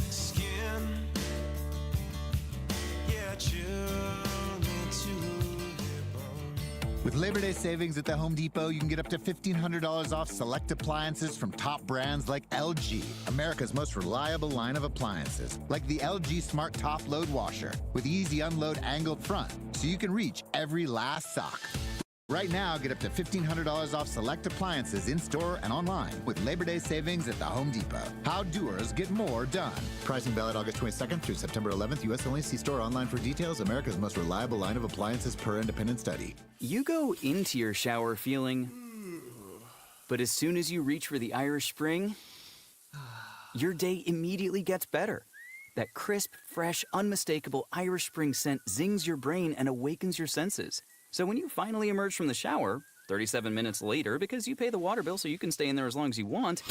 Skin, yeah, chill me to the bone. With Labor Day savings at the Home Depot, you can get up to $1,500 off select appliances from top brands like LG, America's most reliable line of appliances, like the LG Smart Top Load Washer with easy unload angled front, so you can reach every last sock. Right now, get up to $1,500 off select appliances in-store and online with Labor Day savings at the Home Depot. How doers get more done. Pricing valid August 22nd through September 11th. U.S. only. See store online for details. America's most reliable line of appliances per independent study. You go into your shower feeling, but as soon as you reach for the Irish Spring, your day immediately gets better. That crisp, fresh, unmistakable Irish Spring scent zings your brain and awakens your senses. So when you finally emerge from the shower, 37 minutes later, because you pay the water bill so you can stay in there as long as you want,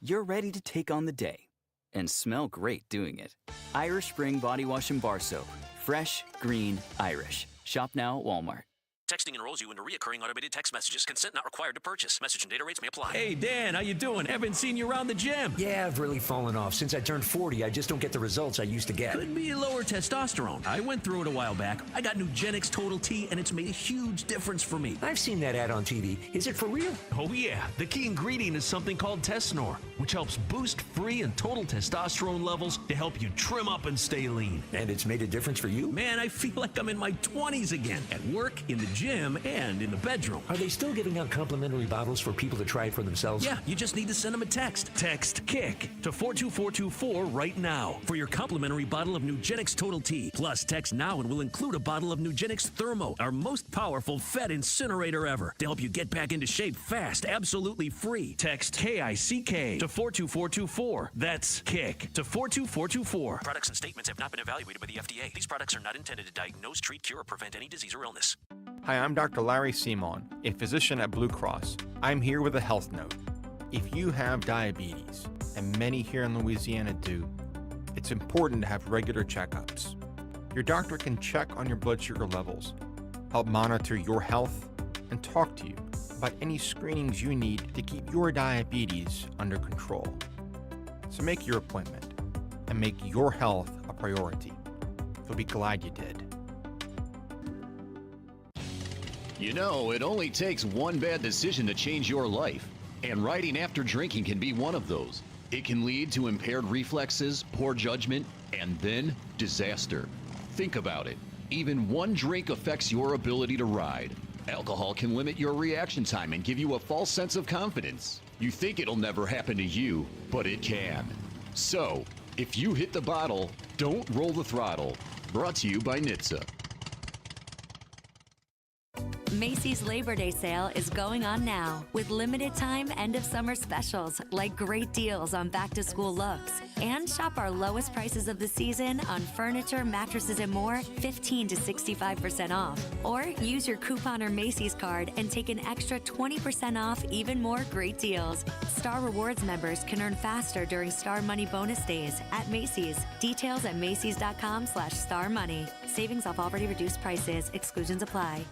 you're ready to take on the day and smell great doing it. Irish Spring Body Wash and Bar Soap. Fresh, green, Irish. Shop now at Walmart. Texting enrolls you into recurring automated text messages. Consent not required to purchase. Message and data rates may apply. Hey, Dan, how you doing? Haven't seen you around the gym. Yeah, I've really fallen off. Since I turned 40, I just don't get the results I used to get. Could be lower testosterone. I went through it a while back. I got Nugenix Total T, and it's made a huge difference for me. I've seen that ad on TV. Is it for real? Oh, yeah. The key ingredient is something called Tesnor, which helps boost free and total testosterone levels to help you trim up and stay lean. And it's made a difference for you? Man, I feel like I'm in my 20s again, at work, in the gym, and in the bedroom. Are they still giving out complimentary bottles for people to try it for themselves? Yeah, you just need to send them a text. Text KICK to 42424 right now for your complimentary bottle of Nugenix Total T. Plus, text now and we'll include a bottle of Nugenix Thermo, our most powerful fat incinerator ever, to help you get back into shape fast, absolutely free. Text KICK to 42424. That's KICK to 42424. Products and statements have not been evaluated by the FDA. These products are not intended to diagnose, treat, cure, or prevent any disease or illness. Hi, I'm Dr. Larry Simon, a physician at Blue Cross. I'm here with a health note. If you have diabetes, and many here in Louisiana do, it's important to have regular checkups. Your doctor can check on your blood sugar levels, help monitor your health, and talk to you about any screenings you need to keep your diabetes under control. So make your appointment and make your health a priority. You'll be glad you did. You know, it only takes one bad decision to change your life. And riding after drinking can be one of those. It can lead to impaired reflexes, poor judgment, and then disaster. Think about it. Even one drink affects your ability to ride. Alcohol can limit your reaction time and give you a false sense of confidence. You think it'll never happen to you, but it can. So, if you hit the bottle, don't roll the throttle. Brought to you by NHTSA. Macy's Labor Day sale is going on now with limited time end of summer specials like great deals on back to school looks. And shop our lowest prices of the season on furniture, mattresses, and more 15 to 65% off. Or use your coupon or Macy's card and take an extra 20% off even more great deals. Star Rewards members can earn faster during Star Money bonus days at Macy's. Details at Macys.com/Star Money. Savings off already reduced prices. Exclusions apply.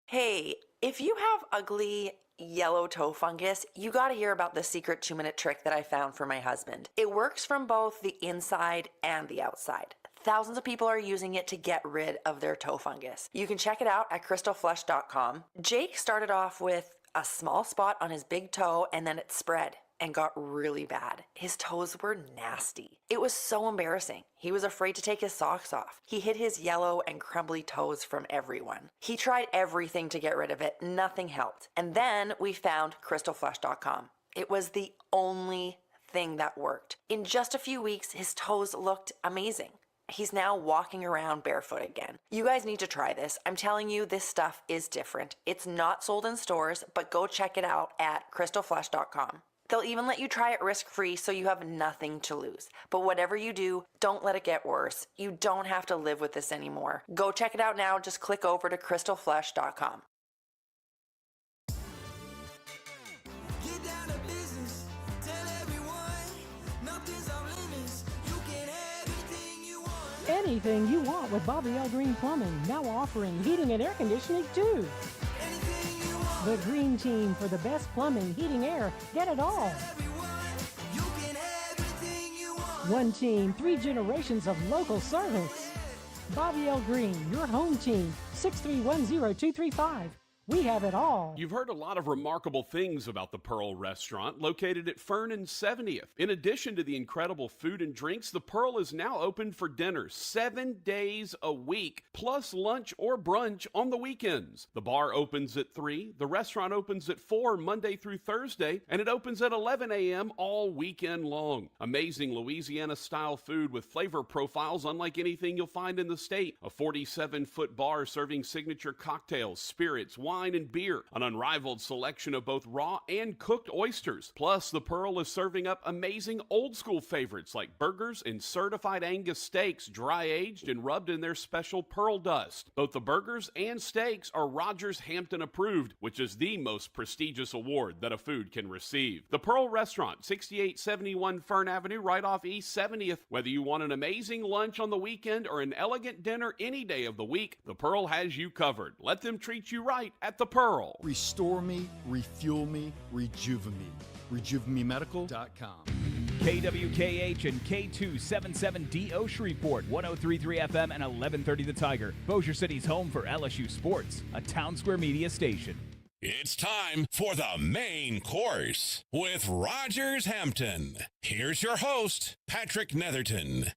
Hey, if you have ugly yellow toe fungus, you gotta hear about the secret 2-minute trick that I found for my husband. It works from both the inside and the outside. Thousands of people are using it to get rid of their toe fungus. You can check it out at crystalflesh.com. Jake started off with a small spot on his big toe and then it spread and got really bad. His toes were nasty. It was so embarrassing. He was afraid to take his socks off. He hid his yellow and crumbly toes from everyone. He tried everything to get rid of it. Nothing helped. And then we found crystalflesh.com. It was the only thing that worked. In just a few weeks, his toes looked amazing. He's now walking around barefoot again. You guys need to try this. I'm telling you, this stuff is different. It's not sold in stores, but go check it out at crystalflesh.com. They'll even let you try it risk-free so you have nothing to lose. But whatever you do, don't let it get worse. You don't have to live with this anymore. Go check it out now. Just click over to crystalflesh.com. Get down to business. Tell everyone nothing's off limits. You can have anything you want. Anything you want with Bobby L. Greene Plumbing, now offering heating and air conditioning too. The Greene Team for the best plumbing, heating, air, get it all. One team, 3 generations of local service. Bobby L. Greene, your home team, 6310235. We have it all. You've heard a lot of remarkable things about the Pearl Restaurant, located at Fern and 70th. In addition to the incredible food and drinks, the Pearl is now open for dinner 7 days a week, plus lunch or brunch on the weekends. The bar opens at 3, the restaurant opens at 4 Monday through Thursday, and it opens at 11 a.m. all weekend long. Amazing Louisiana-style food with flavor profiles unlike anything you'll find in the state. A 47-foot bar serving signature cocktails, spirits, wine, wine, and beer. An unrivaled selection of both raw and cooked oysters. Plus, the Pearl is serving up amazing old-school favorites like burgers and certified Angus steaks, dry-aged and rubbed in their special Pearl dust. Both the burgers and steaks are Rogers Hampton approved, which is the most prestigious award that a food can receive. The Pearl Restaurant, 6871 Fern Avenue, right off East 70th. Whether you want an amazing lunch on the weekend or an elegant dinner any day of the week, the Pearl has you covered. Let them treat you right at the Pearl. Restore me, refuel me, rejuvenate. RejuveMeMedical.com. KWKH and K277DO Shreveport, 103.3 FM and 1130 The Tiger. Bossier City's home for LSU sports, a Town Square Media station. It's time for the main course with Rogers Hampton. Here's your host, Patrick Netherton.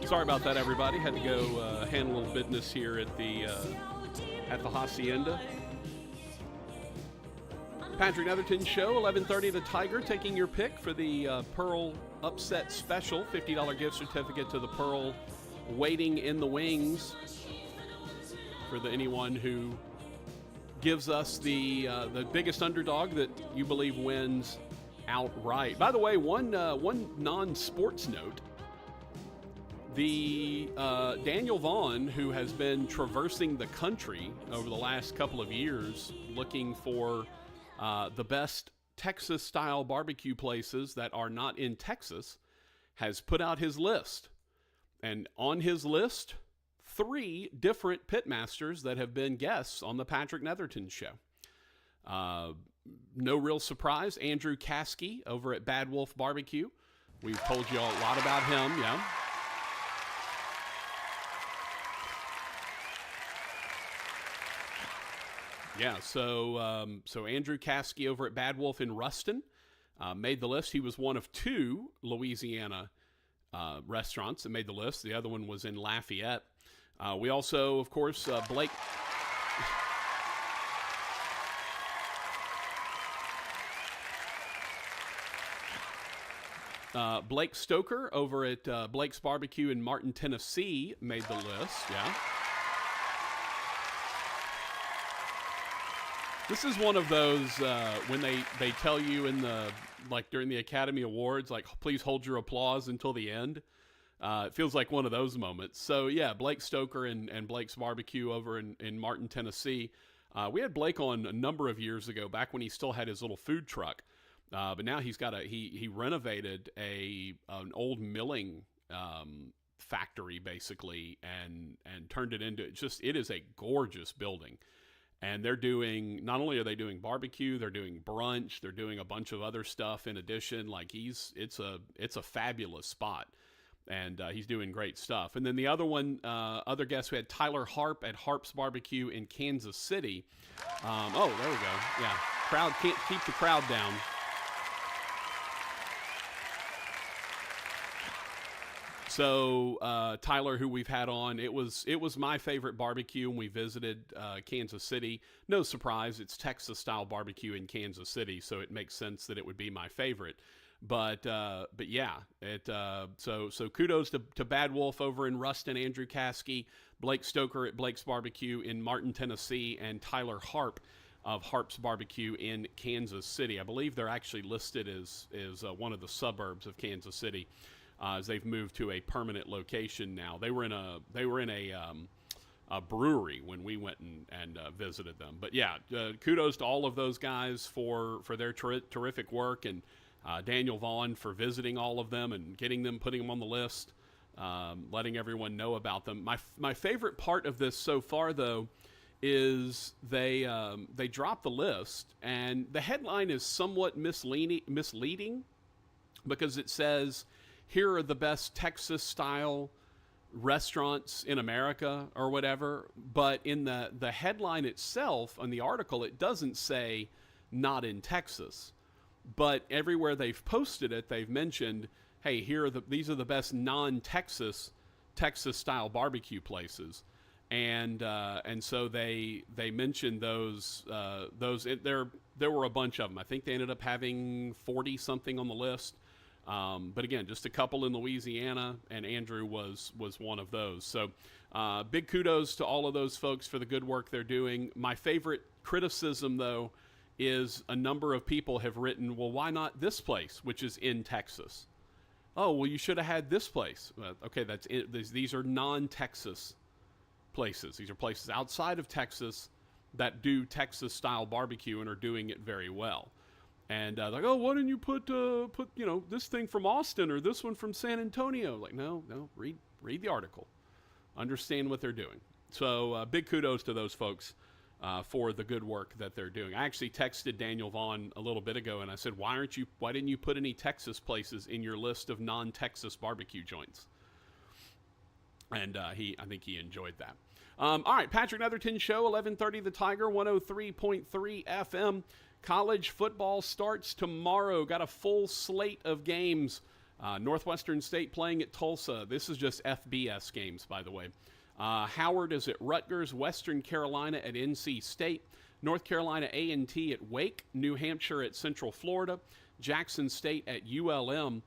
Sorry about that, everybody. Had to go handle a little business here at the Hacienda. Patrick Netherton Show, 11:30 The Tiger, taking your pick for the Pearl Upset Special, $50 gift certificate to the Pearl, waiting in the wings for anyone who gives us the biggest underdog that you believe wins outright. By the way, one non-sports note. The Daniel Vaughn, who has been traversing the country over the last couple of years looking for the best Texas-style barbecue places that are not in Texas, has put out his list. And on his list, 3 different pitmasters that have been guests on the Patrick Netherton Show. No real surprise, Andrew Caskey over at Bad Wolf Barbecue. We've told you a lot about him, yeah. Yeah, so Andrew Caskey over at Bad Wolf in Ruston made the list. He was one of 2 Louisiana restaurants that made the list. The other one was in Lafayette. We also, of course, Blake... Blake Stoker over at Blake's Barbecue in Martin, Tennessee made the list, yeah. This is one of those when they tell you in during the Academy Awards, please hold your applause until the end. It feels like one of those moments. So yeah, Blake Stoker and Blake's Barbecue over in Martin, Tennessee. We had Blake on a number of years ago, back when he still had his little food truck. But now he's got he renovated an old milling factory basically and turned it into it is a gorgeous building. And they're doing, not only are they doing barbecue, they're doing brunch, they're doing a bunch of other stuff in addition. It's a fabulous spot, and he's doing great stuff. And then the other guest, we had Tyler Harp at Harp's Barbecue in Kansas City. There we go. Yeah, crowd can't keep the crowd down. So Tyler, who we've had on, it was my favorite barbecue when we visited Kansas City. No surprise, it's Texas-style barbecue in Kansas City, so it makes sense that it would be my favorite. But yeah, so kudos to Bad Wolf over in Ruston, Andrew Caskey, Blake Stoker at Blake's Barbecue in Martin, Tennessee, and Tyler Harp of Harp's Barbecue in Kansas City. I believe they're actually listed as one of the suburbs of Kansas City, as they've moved to a permanent location now. They were in a brewery when we went and visited them. But yeah, kudos to all of those guys for their terrific work, and Daniel Vaughn for visiting all of them and putting them on the list, letting everyone know about them. My favorite part of this so far, though, is they dropped the list, and the headline is somewhat misleading because it says, here are the best Texas-style restaurants in America or whatever, but in the headline itself on the article, it doesn't say not in Texas. But everywhere they've posted it, they've mentioned, hey, these are the best non-Texas Texas-style barbecue places, and so they mentioned those. There were a bunch of them. I think they ended up having 40-something on the list. But again, just a couple in Louisiana, and Andrew was one of those. So big kudos to all of those folks for the good work they're doing. My favorite criticism, though, is a number of people have written, well, why not this place, which is in Texas? Oh, well, you should have had this place. Okay, these are non-Texas places. These are places outside of Texas that do Texas-style barbecue and are doing it very well. And like, oh, why didn't you put this thing from Austin or this one from San Antonio? Like, no, read the article, understand what they're doing. So big kudos to those folks for the good work that they're doing. I actually texted Daniel Vaughn a little bit ago, and I said, why didn't you put any Texas places in your list of non-Texas barbecue joints? And I think he enjoyed that. All right, Patrick Netherton Show, 1130 The Tiger, 103.3 FM. College football starts tomorrow. Got a full slate of games. Northwestern State playing at Tulsa. This is just FBS games, by the way. Howard is at Rutgers. Western Carolina at NC State. North Carolina A&T at Wake. New Hampshire at Central Florida. Jackson State at ULM.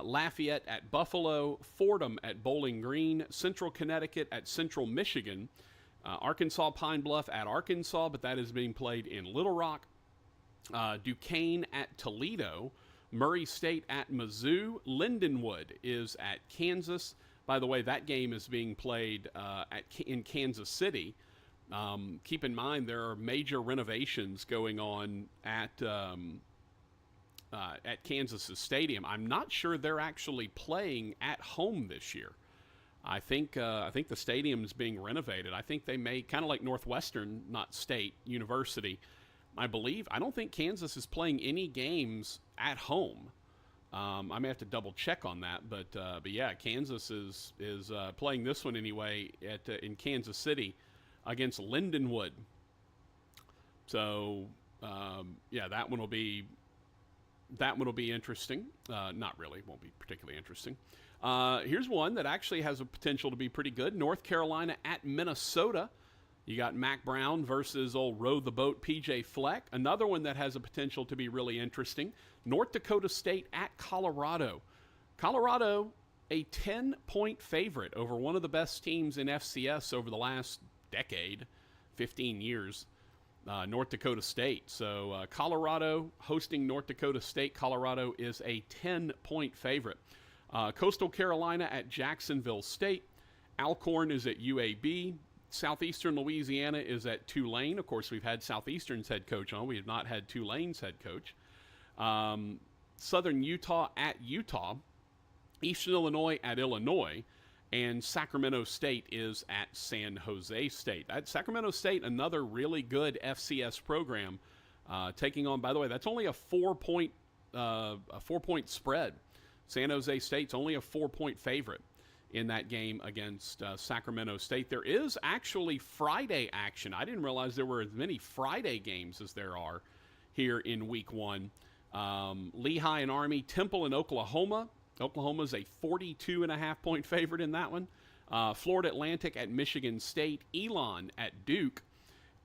Lafayette at Buffalo. Fordham at Bowling Green. Central Connecticut at Central Michigan. Arkansas Pine Bluff at Arkansas, but that is being played in Little Rock. Duquesne at Toledo. Murray State at Mizzou. Lindenwood is at Kansas. By the way, that game is being played in Kansas City. Keep in mind there are major renovations going on at Kansas's stadium. I'm not sure they're actually playing at home this year. I think the stadium is being renovated. I think they may, kind of like Northwestern, not State University. I don't think Kansas is playing any games at home. I may have to double check on that, but yeah, Kansas is playing this one anyway in Kansas City against Lindenwood. So yeah, that one will be interesting. Not really, won't be particularly interesting. Here's one that actually has a potential to be pretty good. North Carolina at Minnesota. You got Mac Brown versus old row the boat PJ Fleck. Another one that has a potential to be really interesting. North Dakota State at Colorado. Colorado, a 10-point favorite over one of the best teams in FCS over the last decade, 15 years, North Dakota State. So Colorado hosting North Dakota State. Colorado is a 10-point favorite. Coastal Carolina at Jacksonville State. Alcorn is at UAB. Southeastern Louisiana is at Tulane. Of course, we've had Southeastern's head coach on. We have not had Tulane's head coach. Southern Utah at Utah. Eastern Illinois at Illinois. And Sacramento State is at San Jose State. Sacramento State, another really good FCS program, taking on, by the way, that's only a four-point spread. San Jose State's only a 4-point favorite in that game against Sacramento State. There is actually Friday action. I didn't realize there were as many Friday games as there are here in Week 1. Lehigh and Army, Temple and Oklahoma. Oklahoma's a 42.5-point favorite in that one. Florida Atlantic at Michigan State. Elon at Duke.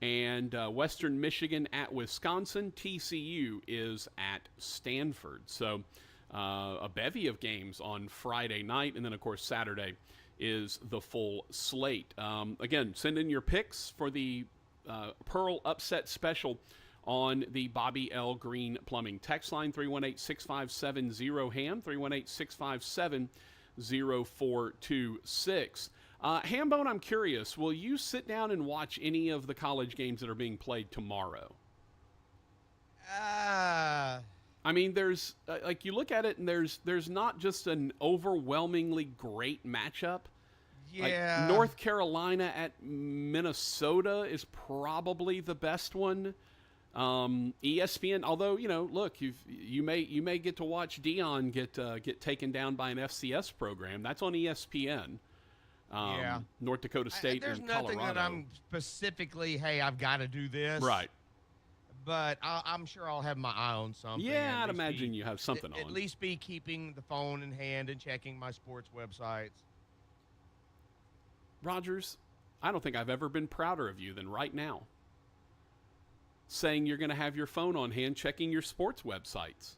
And Western Michigan at Wisconsin. TCU is at Stanford. So a bevy of games on Friday night. And then, of course, Saturday is the full slate. Again, send in your picks for the Pearl Upset Special on the Bobby L. Greene Plumbing text line, 318-657-0HAM, 318-657-0426. Hambone, I'm curious, will you sit down and watch any of the college games that are being played tomorrow? I mean, there's like you look at it and there's not just an overwhelmingly great matchup. Yeah. Like North Carolina at Minnesota is probably the best one. ESPN, although look, you may get to watch Dion get taken down by an FCS program. That's on ESPN. Yeah. North Dakota State and Colorado. There's nothing that I'm specifically, hey, I've got to do this. Right. But I'm sure I'll have my eye on something. Yeah, I'd imagine you have something on. At least be keeping the phone in hand and checking my sports websites. Rogers, I don't think I've ever been prouder of you than right now. Saying you're going to have your phone on hand checking your sports websites.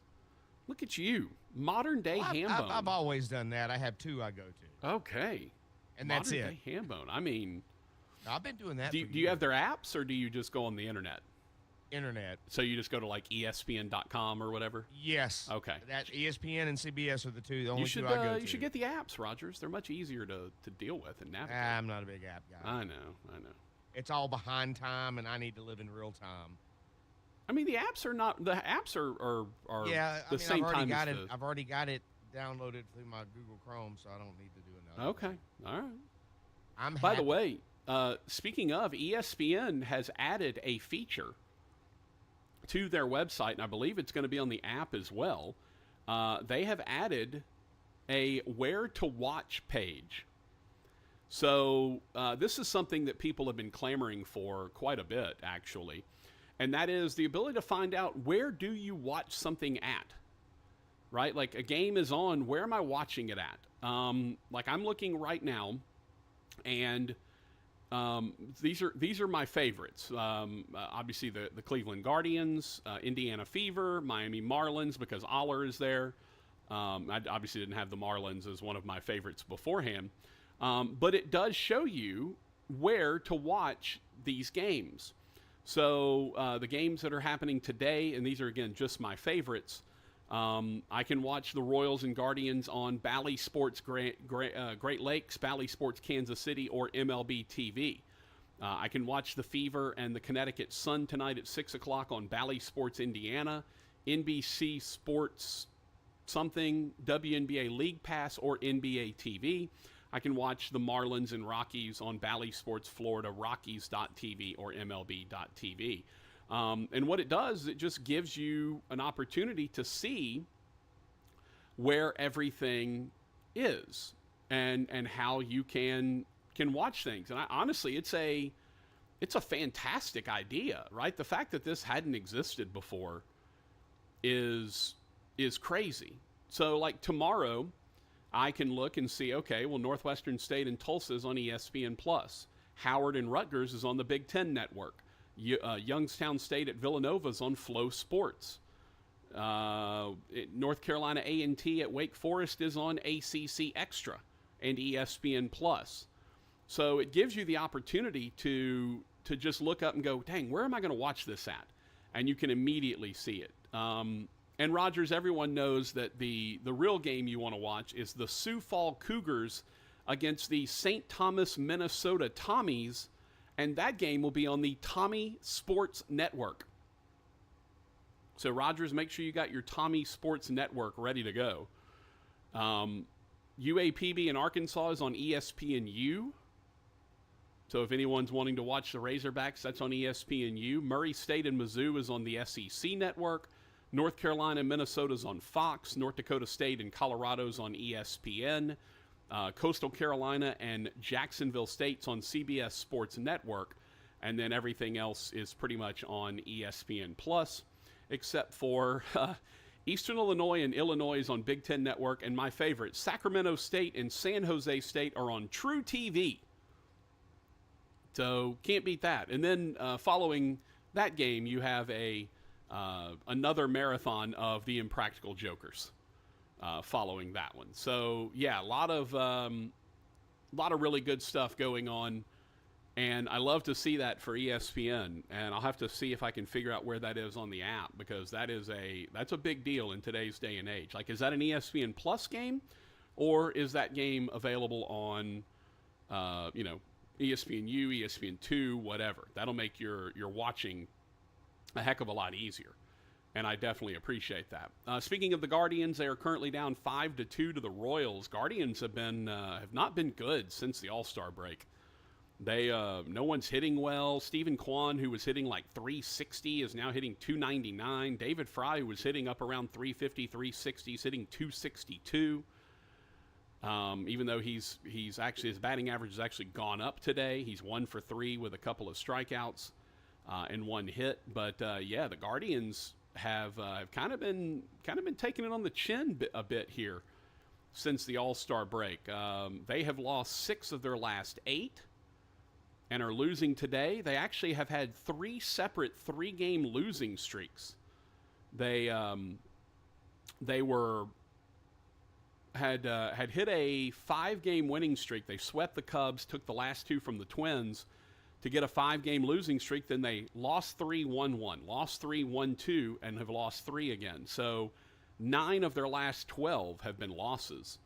Look at you. Modern day Hambone. I've always done that. I have two I go to. Okay. And that's it. Modern day Hambone. I mean, I've been doing that. Do you have their apps or do you just go on the internet? Internet. So you just go to like ESPN.com or whatever? Yes. Okay. That ESPN and CBS are the only two I go to. You should get the apps, Rogers. They're much easier to deal with and navigate. I'm not a big app guy. I know. It's all behind time, and I need to live in real time. I mean, the apps are not. The apps are yeah, the same I've already time got as it. I've already got it downloaded through my Google Chrome, so I don't need to do another. Okay. All right. I'm By happy. the way, speaking of, ESPN has added a feature to their website, and I believe it's going to be on the app as well. They have added a where to watch page. So this is something that people have been clamoring for quite a bit, actually. And that is the ability to find out where do you watch something at, right? Like a game is on, where am I watching it at? Like I'm looking right now, and these are my favorites. Obviously the Cleveland Guardians, Indiana Fever, Miami Marlins because Aller is there. I obviously didn't have the Marlins as one of my favorites beforehand. But it does show you where to watch these games. So the games that are happening today, and these are, again, just my favorites, I can watch the Royals and Guardians on Bally Sports Great Lakes, Bally Sports Kansas City, or MLB TV. I can watch the Fever and the Connecticut Sun tonight at 6 o'clock on Bally Sports Indiana, NBC Sports something, WNBA League Pass, or NBA TV. I can watch the Marlins and Rockies on Bally Sports Florida, Rockies.tv, or MLB.tv. And what it does, it just gives you an opportunity to see where everything is and how you can watch things. And honestly, it's a fantastic idea, right? The fact that this hadn't existed before is crazy. So like tomorrow, I can look and see, okay, well, Northwestern State and Tulsa is on ESPN+. Howard and Rutgers is on the Big Ten Network. Youngstown State at Villanova is on Flow Sports. North Carolina A&T at Wake Forest is on ACC Extra and ESPN+. So it gives you the opportunity to just look up and go, dang, where am I going to watch this at? And you can immediately see it. And Rogers, everyone knows that the real game you want to watch is the Sioux Fall Cougars against the St. Thomas, Minnesota Tommies, and that game will be on the Tommy Sports Network. So Rogers, make sure you got your Tommy Sports Network ready to go. UAPB in Arkansas is on ESPNU. So if anyone's wanting to watch the Razorbacks, that's on ESPNU. Murray State and Mizzou is on the SEC Network. North Carolina and Minnesota's on Fox. North Dakota State and Colorado's on ESPN. Coastal Carolina and Jacksonville State's on CBS Sports Network. And then everything else is pretty much on ESPN+, except for Eastern Illinois and Illinois is on Big Ten Network. And my favorite, Sacramento State and San Jose State are on True TV. So can't beat that. And then following that game, you have another marathon of the Impractical Jokers. following that one. So yeah, a lot of really good stuff going on, and I love to see that for ESPN. And I'll have to see if I can figure out where that is on the app, because that's a big deal in today's day and age. Like, is that an ESPN Plus game, or is that game available on ESPNU, ESPN2, whatever? That'll make your watching a heck of a lot easier. And I definitely appreciate that. Speaking of the Guardians, they are currently down 5-2 to the Royals. Guardians have not been good since the All-Star break. No one's hitting well. Stephen Kwan, who was hitting like 360, is now hitting 299. David Fry, who was hitting up around 350, 360, is hitting 262. Even though his batting average has actually gone up today. He's 1 for 3 with a couple of strikeouts and 1 hit. But the Guardians have kind of been taking it on the chin a bit here since the All-Star break. They have lost 6 of their last 8 and are losing today. They actually have had 3 separate 3-game losing streaks. They had hit a 5-game winning streak. They swept the Cubs, took the last 2 from the Twins to get a 5-game losing streak. Then they lost 3, won 1, lost 3, won 2, and have lost 3 again. So 9 of their last 12 have been losses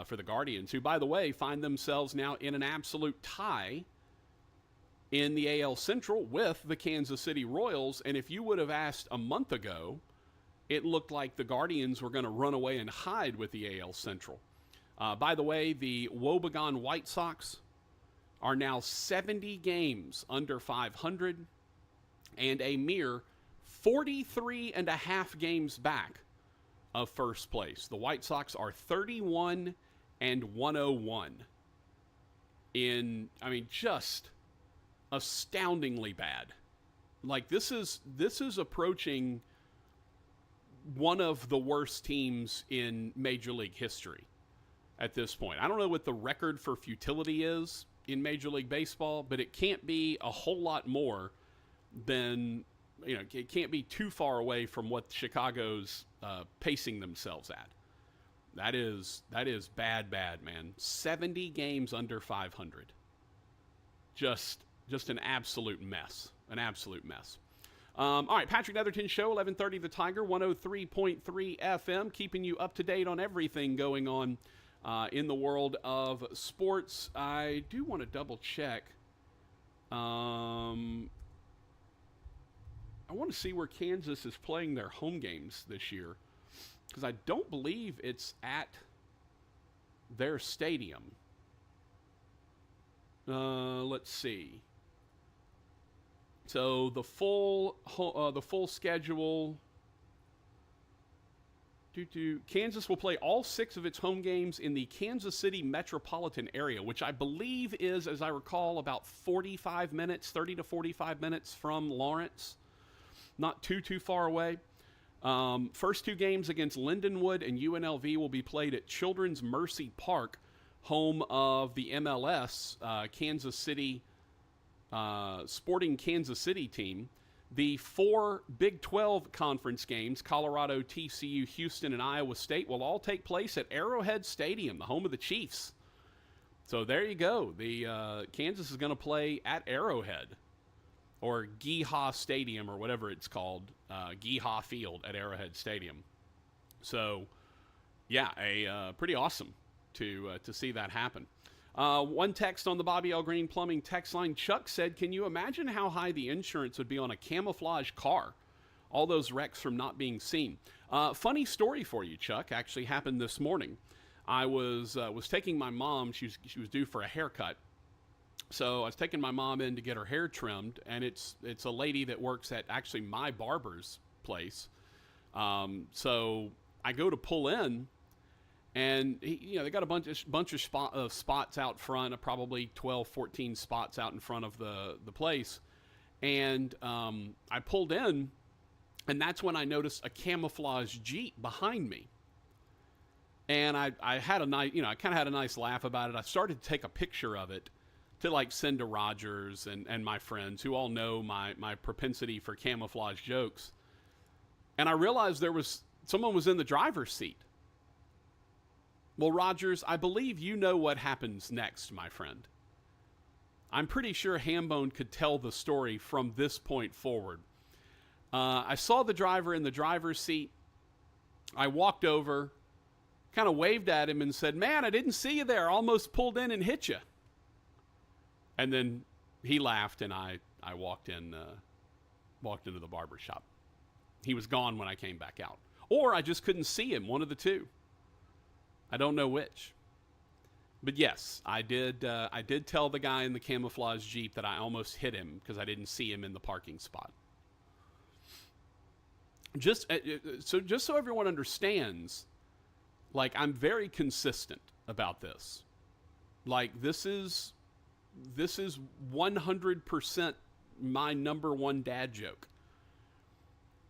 for the Guardians, who, by the way, find themselves now in an absolute tie in the AL Central with the Kansas City Royals. And if you would have asked a month ago, it looked like the Guardians were going to run away and hide with the AL Central. By the way, the woebegone White Sox are now 70 games under 500 and a mere 43 and a half games back of first place. The White Sox are 31 and 101 just astoundingly bad. Like, this is approaching one of the worst teams in Major League history at this point. I don't know what the record for futility is in Major League Baseball, but it can't be a whole lot more than, it can't be too far away from what Chicago's pacing themselves at. That is bad, man. 70 games under 500. Just an absolute mess. All right, Patrick Netherton Show, 1130 The Tiger, 103.3 FM, keeping you up to date on everything going on in the world of sports. I do want to double check. I want to see where Kansas is playing their home games this year, because I don't believe it's at their stadium. Let's see. So the full schedule. Kansas will play all 6 of its home games in the Kansas City metropolitan area, which I believe is, as I recall, about 30 to 45 minutes from Lawrence. Not too far away. First 2 games against Lindenwood and UNLV will be played at Children's Mercy Park, home of the MLS Kansas City Sporting Kansas City team. The 4 Big 12 conference games, Colorado, TCU, Houston, and Iowa State, will all take place at Arrowhead Stadium, the home of the Chiefs. So there you go. The Kansas is going to play at Arrowhead, or Geehaw Stadium, or whatever it's called, Geehaw Field at Arrowhead Stadium. So, yeah, pretty awesome to see that happen. One text on the Bobby L. Greene Plumbing text line. Chuck said, can you imagine how high the insurance would be on a camouflage car? All those wrecks from not being seen. Funny story for you, Chuck. Actually happened this morning. I was taking my mom. She was due for a haircut. So I was taking my mom in to get her hair trimmed, and it's a lady that works at actually my barber's place. So I go to pull in, and they got a bunch of spots out front, probably 12, 14 spots out in front of the place. And I pulled in, and that's when I noticed a camouflage Jeep behind me. And I had a nice, I kind of had a nice laugh about it. I started to take a picture of it to send to Rogers and my friends, who all know my propensity for camouflage jokes. And I realized someone was in the driver's seat. Well, Rogers, I believe you know what happens next, my friend. I'm pretty sure Hambone could tell the story from this point forward. I saw the driver in the driver's seat. I walked over, kind of waved at him and said, "Man, I didn't see you there. Almost pulled in and hit you." And then he laughed, and I walked into the barber shop. He was gone when I came back out. Or I just couldn't see him, one of the two. I don't know which. But yes, I did tell the guy in the camouflage Jeep that I almost hit him because I didn't see him in the parking spot. Just so everyone understands, like, I'm very consistent about this. Like, this is 100% my number one dad joke.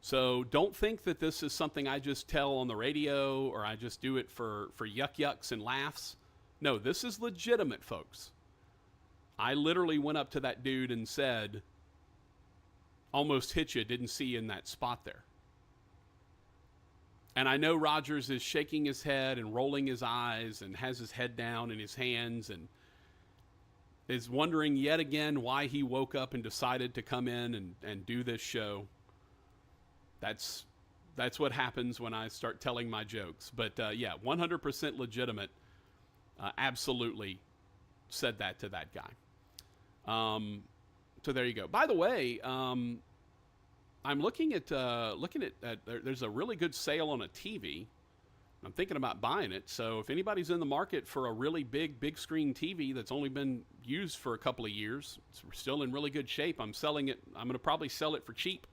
So don't think that this is something I just tell on the radio or I just do it for yucks and laughs. No, this is legitimate, folks. I literally went up to that dude and said, "Almost hit you, didn't see you in that spot there." And I know Rogers is shaking his head and rolling his eyes and has his head down in his hands and is wondering yet again why he woke up and decided to come in and do this show. That's what happens when I start telling my jokes. But yeah, 100% legitimate. Absolutely said that to that guy. So there you go. By the way, I'm looking at there's a really good sale on a TV. I'm thinking about buying it. So if anybody's in the market for a really big screen TV that's only been used for a couple of years, it's still in really good shape. I'm selling it. I'm going to probably sell it for cheap.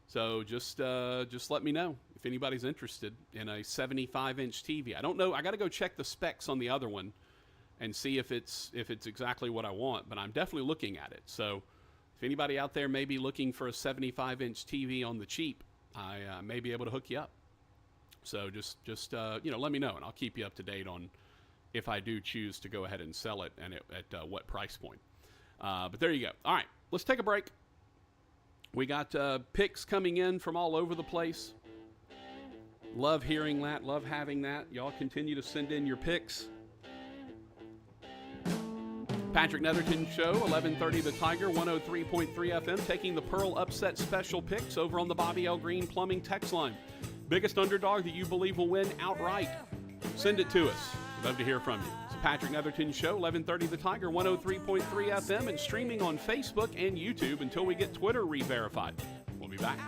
So just let me know if anybody's interested in a 75-inch TV. I don't know. I got to go check the specs on the other one and see if it's exactly what I want. But I'm definitely looking at it. So if anybody out there may be looking for a 75-inch TV on the cheap, I may be able to hook you up. So just let me know, and I'll keep you up to date on if I do choose to go ahead and sell it and at what price point. But there you go. All right, let's take a break. We got picks coming in from all over the place. Love hearing that. Love having that. Y'all continue to send in your picks. Patrick Netherton Show, 1130 The Tiger, 103.3 FM, taking the Pearl Upset Special picks over on the Bobby L. Greene Plumbing text line. Biggest underdog that you believe will win outright. Send it to us. Love to hear from you. It's Patrick Netherton Show, 1130 The Tiger, 103.3 FM, and streaming on Facebook and YouTube until we get Twitter re-verified. We'll be back.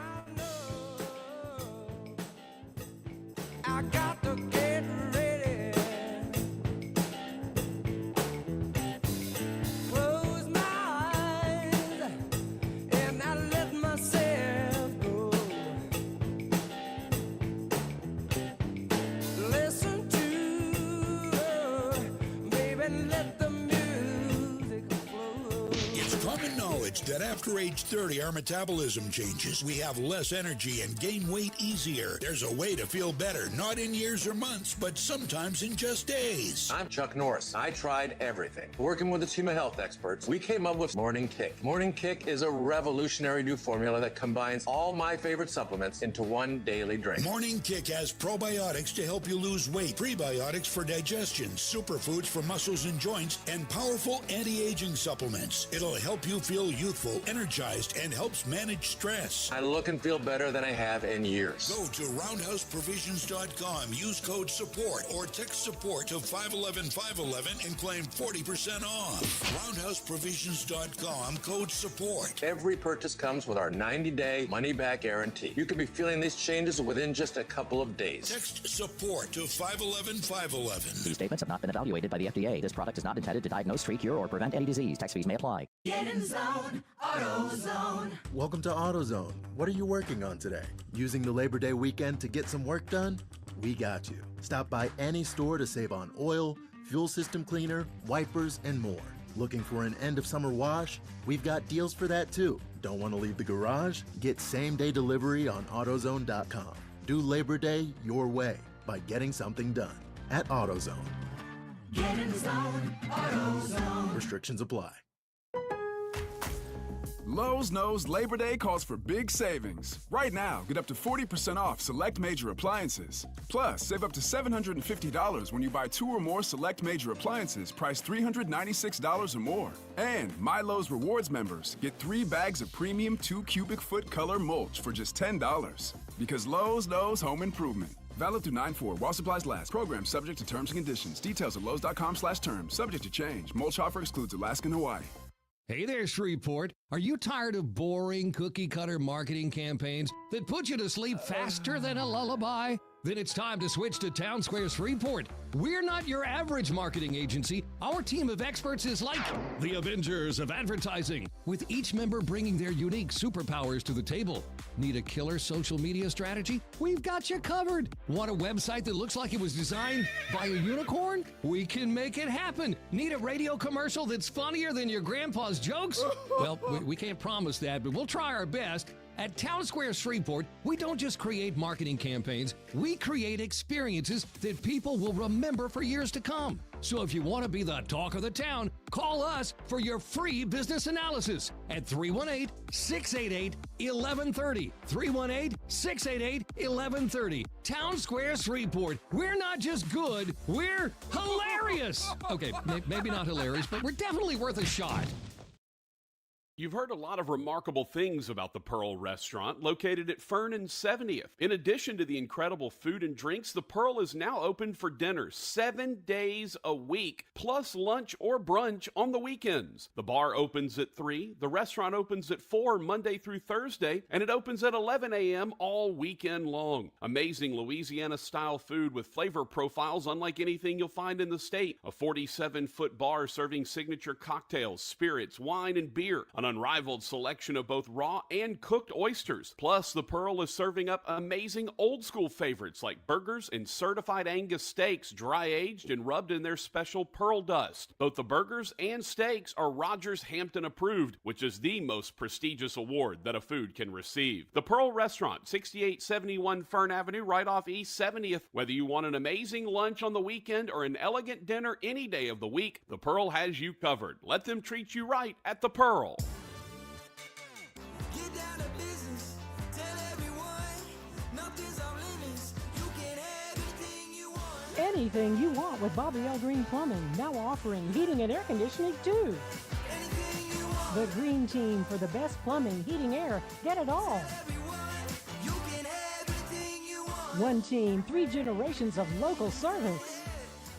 I got to get ready. Close my eyes and I let myself go. Listen to, baby, let the music flow. It's common knowledge that after age 30, our metabolism changes. We have less energy and gain weight easier. There's a way to feel better, not in years or months, but sometimes in just days. I'm Chuck Norris. I tried everything. Working with a team of health experts, we came up with Morning Kick. Morning Kick is a revolutionary new formula that combines all my favorite supplements into one daily drink. Morning Kick has probiotics to help you lose weight, prebiotics for digestion, superfoods for muscles and joints, and powerful anti-aging supplements. It'll help you feel youthful, energized, and helps manage stress. I look and feel better than I have in years. Go to roundhouseprovisions.com, use code SUPPORT, or text SUPPORT to 511-511 and claim 40% off. roundhouseprovisions.com, code SUPPORT. Every purchase comes with our 90-day money-back guarantee. You could be feeling these changes within just a couple of days. Text SUPPORT to 511-511. These statements have not been evaluated by the FDA. This product is not intended to diagnose, treat, cure, or prevent any disease. Tax fees may apply. Get in zone, AutoZone. Welcome to AutoZone. What are you working on today? Using the Labor Day weekend to get some work done? We got you. Stop by any store to save on oil, fuel system cleaner, wipers, and more. Looking for an end of summer wash? We've got deals for that too. Don't want to leave the garage? Get same-day delivery on AutoZone.com. Do Labor Day your way by getting something done at AutoZone. Get in zone, AutoZone. Restrictions apply. Lowe's knows Labor Day calls for big savings. Right now, get up to 40% off select major appliances. Plus, save up to $750 when you buy 2 or more select major appliances priced $396 or more. And My Lowe's Rewards members get 3 bags of premium 2 cubic foot color mulch for just $10. Because Lowe's knows home improvement. Valid through 9/4 while supplies last. Program subject to terms and conditions. Details at lowes.com/terms. Subject to change. Mulch offer excludes Alaska and Hawaii. Hey there, Shreveport. Are you tired of boring cookie-cutter marketing campaigns that put you to sleep faster than a lullaby? Then it's time to switch to Town Square Shreveport. We're not your average marketing agency. Our team of experts is like the Avengers of advertising, with each member bringing their unique superpowers to the table. Need a killer social media strategy? We've got you covered. Want a website that looks like it was designed by a unicorn? We can make it happen. Need a radio commercial that's funnier than your grandpa's jokes? Well, we can't promise that, but we'll try our best. At Town Square Shreveport, we don't just create marketing campaigns, we create experiences that people will remember for years to come. So if you want to be the talk of the town, call us for your free business analysis at 318-688-1130. 318-688-1130. Town Square Shreveport. We're not just good, we're hilarious. Okay, maybe not hilarious, but we're definitely worth a shot. You've heard a lot of remarkable things about the Pearl Restaurant, located at Fern and 70th. In addition to the incredible food and drinks, the Pearl is now open for dinner 7 days a week, plus lunch or brunch on the weekends. The bar opens at 3, the restaurant opens at 4 Monday through Thursday, and it opens at 11 a.m. all weekend long. Amazing Louisiana-style food with flavor profiles unlike anything you'll find in the state. A 47-foot bar serving signature cocktails, spirits, wine, and beer. An unrivaled selection of both raw and cooked oysters. Plus, the Pearl is serving up amazing old-school favorites like burgers and certified Angus steaks, dry-aged and rubbed in their special pearl dust. Both the burgers and steaks are Rogers Hampton approved, which is the most prestigious award that a food can receive. The Pearl Restaurant, 6871 Fern Avenue, right off East 70th. Whether you want an amazing lunch on the weekend or an elegant dinner any day of the week, the Pearl has you covered. Let them treat you right at the Pearl. Anything you want with Bobby L. Greene Plumbing, now offering heating and air conditioning too. The Greene team for the best plumbing, heating, air, get it all. One team, 3 generations of local service.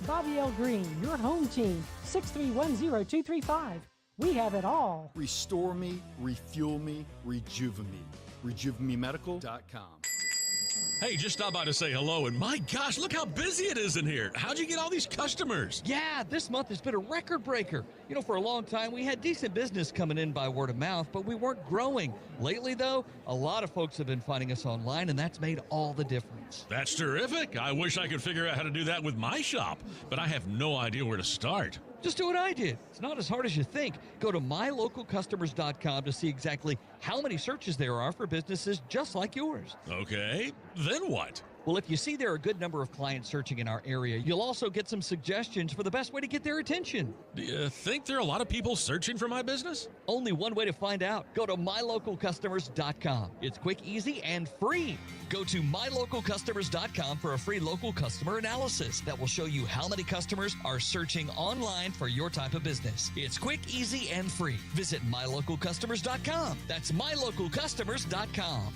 Bobby L. Greene, your home team, 6310235. We have it all. Restore me, refuel me, rejuvenate me. RejuveMeMedical.com. Hey, just stop by to say hello, and my gosh, look how busy it is in here. How'd you get all these customers? Yeah, this month has been a record breaker. You know, for a long time, we had decent business coming in by word of mouth, but we weren't growing. Lately, though, a lot of folks have been finding us online, and that's made all the difference. That's terrific. I wish I could figure out how to do that with my shop, but I have no idea where to start. Just do what I did. It's not as hard as you think. Go to mylocalcustomers.com to see exactly how many searches there are for businesses just like yours. Okay, then what? Well, if you see there are a good number of clients searching in our area, you'll also get some suggestions for the best way to get their attention. Do you think there are a lot of people searching for my business? Only one way to find out. Go to mylocalcustomers.com. It's quick, easy, and free. Go to mylocalcustomers.com for a free local customer analysis that will show you how many customers are searching online for your type of business. It's quick, easy, and free. Visit mylocalcustomers.com. That's mylocalcustomers.com.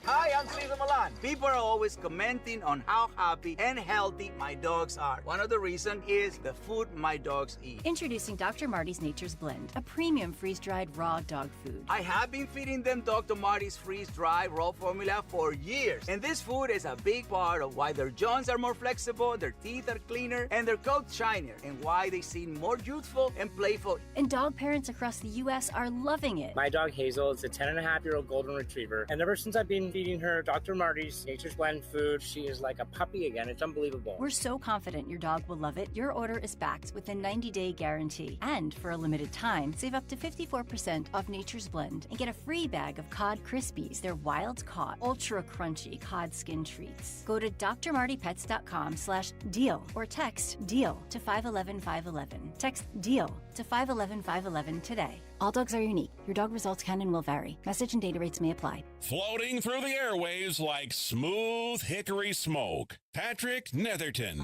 Hi, I'm Cesar Milan. People are always commenting on how happy and healthy my dogs are. One of the reasons is the food my dogs eat. Introducing Dr. Marty's Nature's Blend, a premium freeze-dried raw dog food. I have been feeding them Dr. Marty's freeze-dried raw formula for years. And this food is a big part of why their jaws are more flexible, their teeth are cleaner, and their coats shinier, and why they seem more youthful and playful. And dog parents across the U.S. are loving it. My dog Hazel is a 10-and-a-half-year-old golden retriever, and ever since I've been feeding her Dr. Marty's Nature's Blend food, she is like a puppy again. It's unbelievable. We're so confident your dog will love it. Your order is backed with a 90-day guarantee. And for a limited time, save up to 54% off Nature's Blend and get a free bag of Cod Krispies. They're wild-caught, ultra-crunchy cod skin treats. Go to drmartypets.com/deal or text DEAL to 511-511. Text DEAL to 511-511 today. All dogs are unique. Your dog results can and will vary. Message and data rates may apply. Floating through the airwaves like smooth hickory smoke. Patrick Netherton.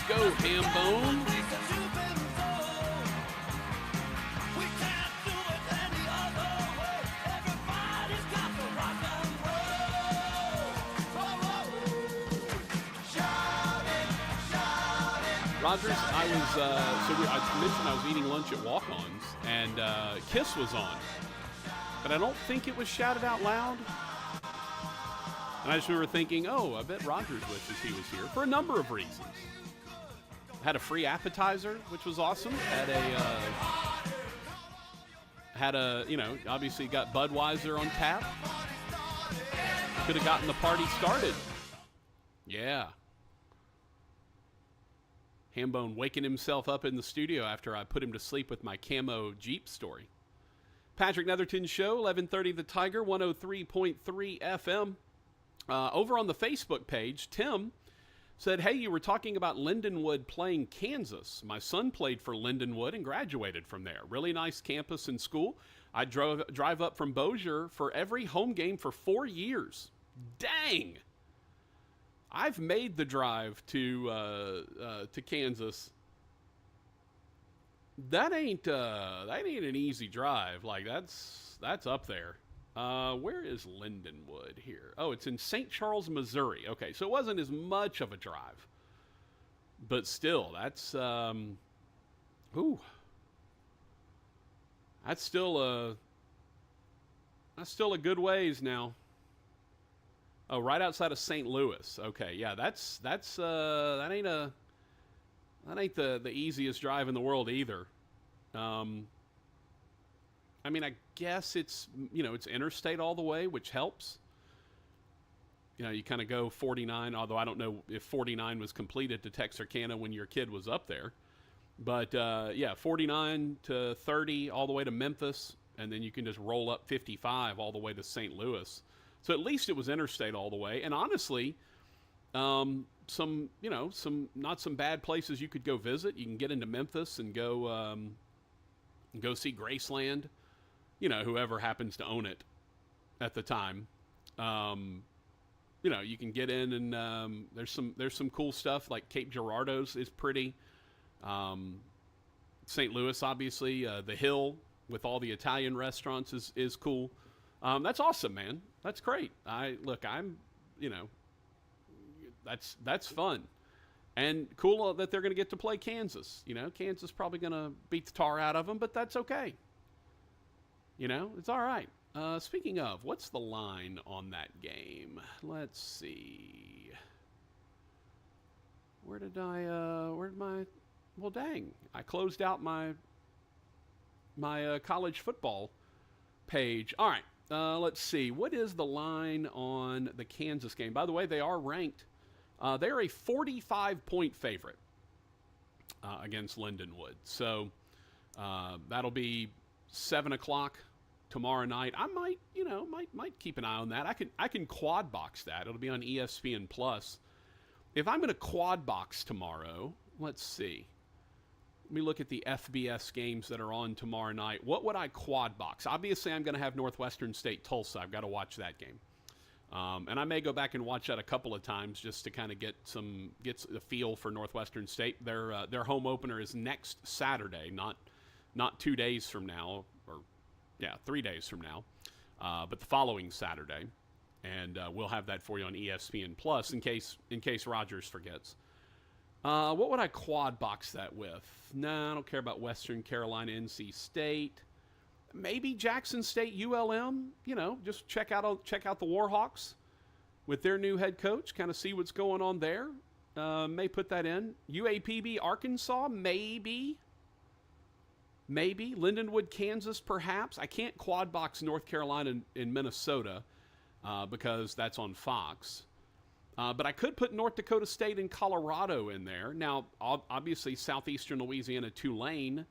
Go, Hambone. Rogers, I mentioned I was eating lunch at Walk-Ons, and Kiss was on. But I don't think it was shouted out loud. And I just remember thinking, oh, I bet Rogers wishes he was here, for a number of reasons. Had a free appetizer, which was awesome. Obviously got Budweiser on tap. Could have gotten the party started. Yeah. Hambone waking himself up in the studio after I put him to sleep with my camo Jeep story. Patrick Netherton Show, 1130 The Tiger, 103.3 FM. Over on the Facebook page, Tim said, hey, you were talking about Lindenwood playing Kansas. My son played for Lindenwood and graduated from there. Really nice campus and school. I drive up from Bossier for every home game for 4 years. Dang! I've made the drive to Kansas. That ain't an easy drive. Like that's up there. Where is Lindenwood here? Oh, it's in St. Charles, Missouri. Okay, so it wasn't as much of a drive. But still, that's still a good ways now. Oh, right outside of St. Louis. Okay, yeah, that ain't the easiest drive in the world either. I mean, I guess it's interstate all the way, which helps. You kind of go 49, although I don't know if 49 was completed to Texarkana when your kid was up there. But, 49 to 30 all the way to Memphis, and then you can just roll up 55 all the way to St. Louis. So at least it was interstate all the way. And honestly, some not some bad places you could go visit. You can get into Memphis and go see Graceland. Whoever happens to own it at the time. You can get in and there's some cool stuff like Cape Girardeau's is pretty. St. Louis, obviously, the Hill with all the Italian restaurants is cool. That's awesome, man. That's great. That's fun. And cool that they're going to get to play Kansas. Kansas probably going to beat the tar out of them, but that's okay. It's all right. Speaking of, what's the line on that game? Let's see. Well, dang. I closed out my college football page. All right. Let's see. What is the line on the Kansas game? By the way, they are ranked. They're a 45-point favorite against Lindenwood. So that'll be 7 o'clock tomorrow night. I might keep an eye on that. I can quad box that. It'll be on ESPN Plus. If I'm going to quad box tomorrow, let's see. Let me look at the FBS games that are on tomorrow night. What would I quad box? Obviously, I'm going to have Northwestern State Tulsa. I've got to watch that game. And I may go back and watch that a couple of times just to kind of get a feel for Northwestern State. Their home opener is next Saturday, not 2 days from now, 3 days from now, but the following Saturday. And we'll have that for you on ESPN Plus in case Rogers forgets. What would I quad box that with? No, I don't care about Western Carolina, NC State. Maybe Jackson State, ULM. Just check out the Warhawks with their new head coach. Kind of see what's going on there. May put that in. UAPB, Arkansas, maybe. maybe. Lindenwood, Kansas, perhaps. I can't quad box North Carolina and Minnesota because that's on Fox. But I could put North Dakota State and Colorado in there. Now, obviously, Southeastern Louisiana, Tulane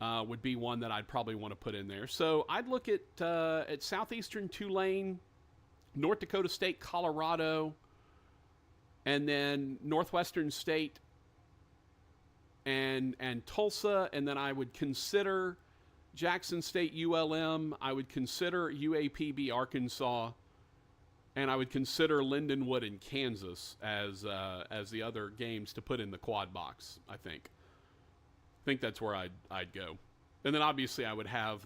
would be one that I'd probably want to put in there. So I'd look at Southeastern, Tulane, North Dakota State, Colorado, and then Northwestern State and Tulsa, and then I would consider Jackson State, ULM. I would consider UAPB, Arkansas, and I would consider Lindenwood and Kansas as the other games to put in the quad box. I think that's where I'd go, and then obviously I would have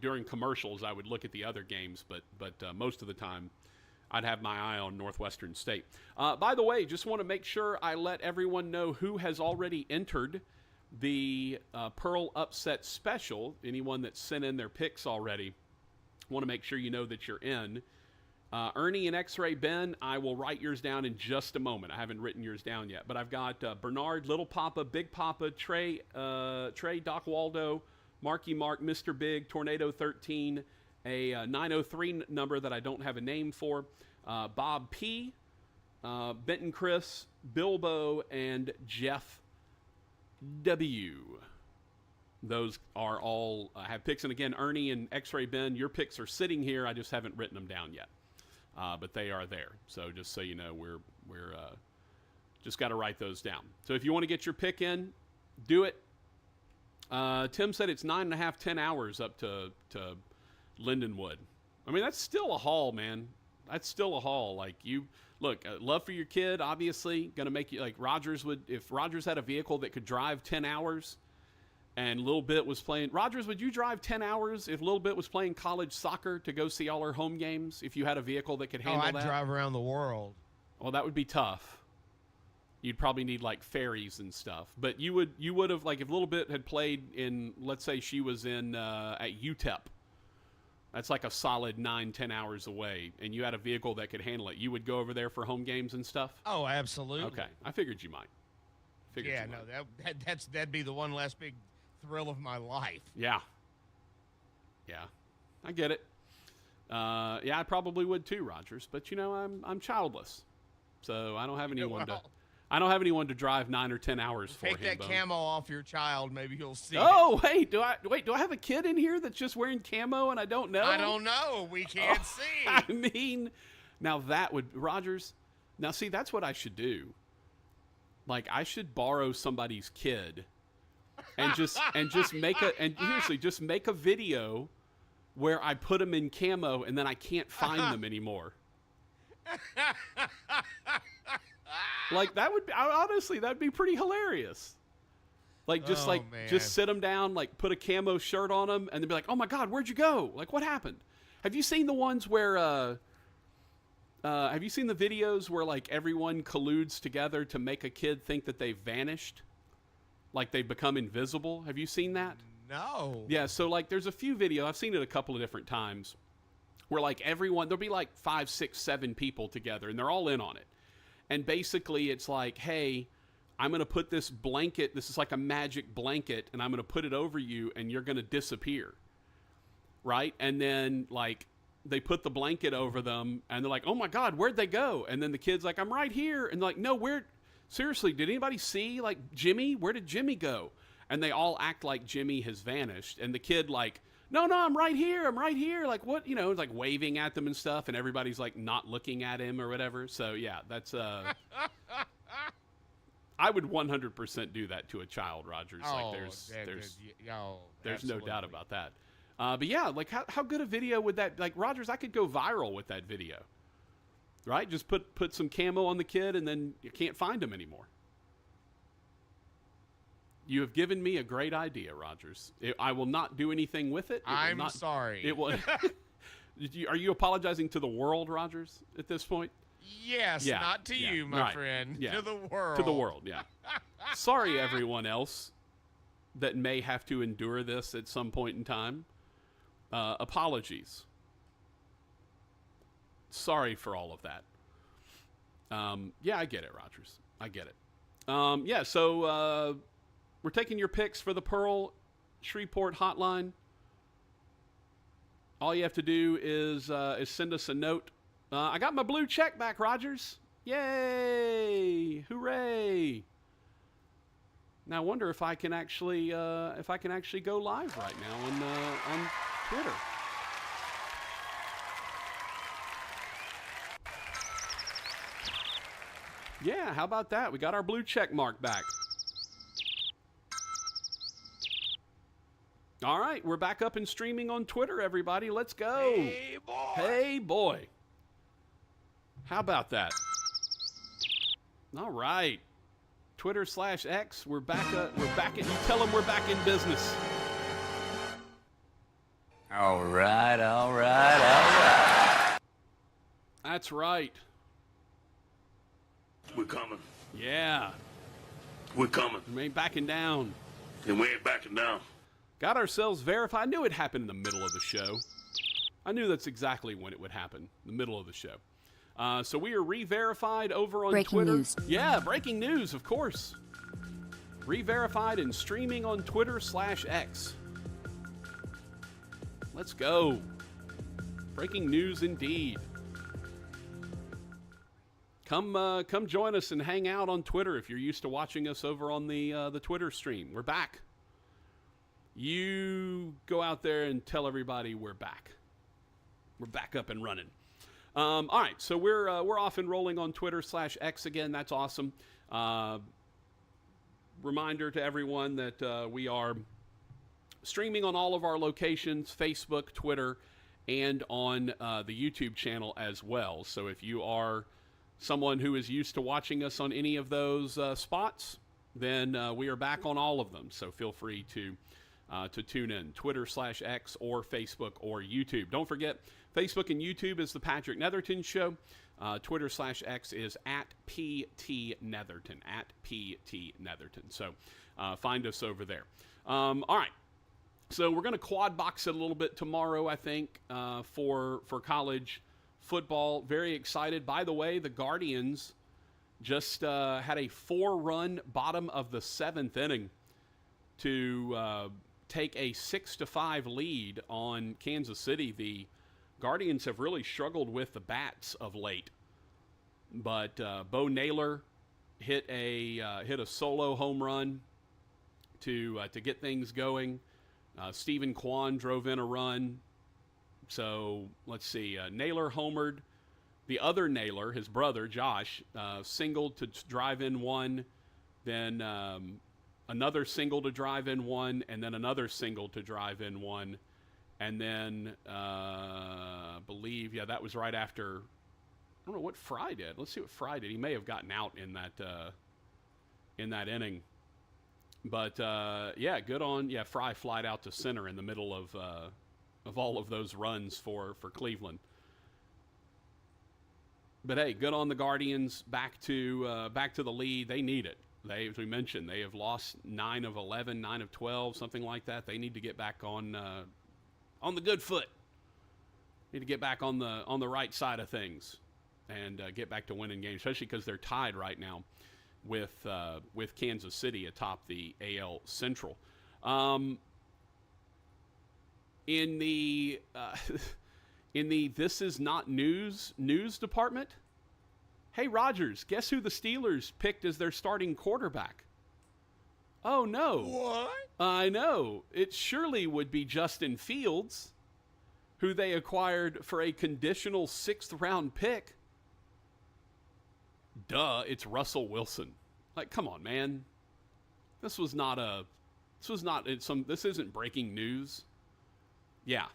during commercials I would look at the other games, but most of the time I'd have my eye on Northwestern State. By the way, just want to make sure I let everyone know who has already entered the Pearl Upset Special. Anyone that sent in their picks already, want to make sure you know that you're in. Ernie and X-Ray Ben, I will write yours down in just a moment. I haven't written yours down yet, but I've got Bernard, Little Papa, Big Papa, Trey, Doc Waldo, Marky Mark, Mr. Big, Tornado 13, a 903 number that I don't have a name for, Bob P., Benton Chris, Bilbo, and Jeff W. Those are all have picks. And again, Ernie and X-Ray Ben, your picks are sitting here. I just haven't written them down yet. But they are there. So just so you know, we're just got to write those down. So if you want to get your pick in, do it. Tim said it's 9.5, 10 hours up to Lindenwood. I mean, that's still a haul, man. That's still a haul. Like, you look, love for your kid, obviously, going to make you like Rogers would. If Rogers had a vehicle that could drive 10 hours and Lil Bit was playing, Rogers, would you drive 10 hours if Lil Bit was playing college soccer to go see all her home games? If you had a vehicle that could handle that? I'd drive around the world. Well, that would be tough. You'd probably need like ferries and stuff. But you would have, like, if Lil Bit had played in, let's say she was in at UTEP. That's like a solid 9-10 hours away, and you had a vehicle that could handle it. You would go over there for home games and stuff? Oh, absolutely. Okay. I figured you might. That'd be the one last big thrill of my life. Yeah. I get it. I probably would too, Rogers. But I'm childless, so I don't have anyone to drive 9 or 10 hours for him. Take that camo off your child, maybe you'll see. Oh, wait, do I have a kid in here that's just wearing camo and I don't know? I don't know. We can't see. I mean, now that would, Rogers, now see, that's what I should do. Like, I should borrow somebody's kid and just make a video where I put them in camo and then I can't find them anymore. Like, that would be, honestly, that'd be pretty hilarious. Like, just sit them down, like, put a camo shirt on them, and they'd be like, oh my God, where'd you go? Like, what happened? Have you seen the ones where, have you seen the videos where, like, everyone colludes together to make a kid think that they've vanished? Like, they've become invisible? Have you seen that? No. Yeah, so, like, there's a few videos, I've seen it a couple of different times, where, like, there'll be, like, 5, 6, 7 people together, and they're all in on it. And basically, it's like, hey, I'm going to put this blanket, this is like a magic blanket, and I'm going to put it over you, and you're going to disappear. Right? And then, like, they put the blanket over them, and they're like, oh my God, where'd they go? And then the kid's like, I'm right here. And they're like, no, seriously, did anybody see, like, Jimmy? Where did Jimmy go? And they all act like Jimmy has vanished. And the kid, like, no, I'm right here. Like, what, like waving at them and stuff. And everybody's like not looking at him or whatever. So yeah, that's, I would 100% do that to a child, Rogers. Oh, like there's no doubt about that. But yeah, like how good a video would that, like, Rogers, I could go viral with that video, right? Just put some camo on the kid and then you can't find him anymore. You have given me a great idea, Rogers. I will not do anything with it. I'm sorry. It will. Are you apologizing to the world, Rogers, at this point? Yes, not to you, my friend. Yeah. To the world. To the world, yeah. Sorry, everyone else that may have to endure this at some point in time. Apologies. Sorry for all of that. I get it, Rogers. I get it. So... we're taking your picks for the Pearl Shreveport hotline. All you have to do is send us a note. I got my blue check back, Rogers. Yay! Hooray! Now I wonder if I can actually go live right now on Twitter. Yeah, how about that? We got our blue check mark back. All right, we're back up and streaming on Twitter, everybody. Let's go. Hey, boy. Hey, boy. How about that? All right. Twitter/X, we're back. You tell them we're back in business. All right. That's right. We're coming. Yeah. We're coming. We ain't backing down. And we ain't backing down. Got ourselves verified. I knew it happened in the middle of the show. I knew that's exactly when it would happen, the middle of the show. So we are re-verified over on Breaking Twitter. news. Yeah, breaking news, of course. Re-verified and streaming on Twitter/X. Let's go. Breaking news indeed. Come join us and hang out on Twitter if you're used to watching us over on the Twitter stream. We're back. You go out there and tell everybody we're back. We're back up and running. All right, so we're off and rolling on Twitter/X again. That's awesome. Reminder to everyone that we are streaming on all of our locations: Facebook, Twitter, and on the YouTube channel as well. So if you are someone who is used to watching us on any of those spots, then we are back on all of them. So feel free to tune in, Twitter/X or Facebook or YouTube. Don't forget, Facebook and YouTube is the Patrick Netherton Show. Twitter/X is at PT Netherton, at PT Netherton. So find us over there. All right. So we're going to quad box it a little bit tomorrow, I think, for college football. Very excited. By the way, the Guardians just had a 4-run bottom of the 7th inning to take a 6-5 lead on Kansas City. The Guardians have really struggled with the bats of late, but Bo Naylor hit a solo home run to get things going. Stephen Kwan drove in a run. So let's see. Naylor homered. The other Naylor, his brother Josh, singled to drive in one. Then another single to drive in one, and then another single to drive in one. And then I believe, that was right after. I don't know what Fry did. Let's see what Fry did. He may have gotten out in that inning. But good on Fry flied out to center in the middle of all of those runs for Cleveland. But hey, good on the Guardians. Back to the lead. They need it. As we mentioned, they have lost 9 of 11, 9 of 12, something like that. They need to get back on the good foot. Need to get back on the right side of things and get back to winning games, especially because they're tied right now with Kansas City atop the AL Central. In the This Is Not News department, hey, Rogers, guess who the Steelers picked as their starting quarterback? Oh, no. What? I know. It surely would be Justin Fields, who they acquired for a conditional 6th-round pick. Duh, it's Russell Wilson. Like, come on, man. This isn't breaking news. Yeah.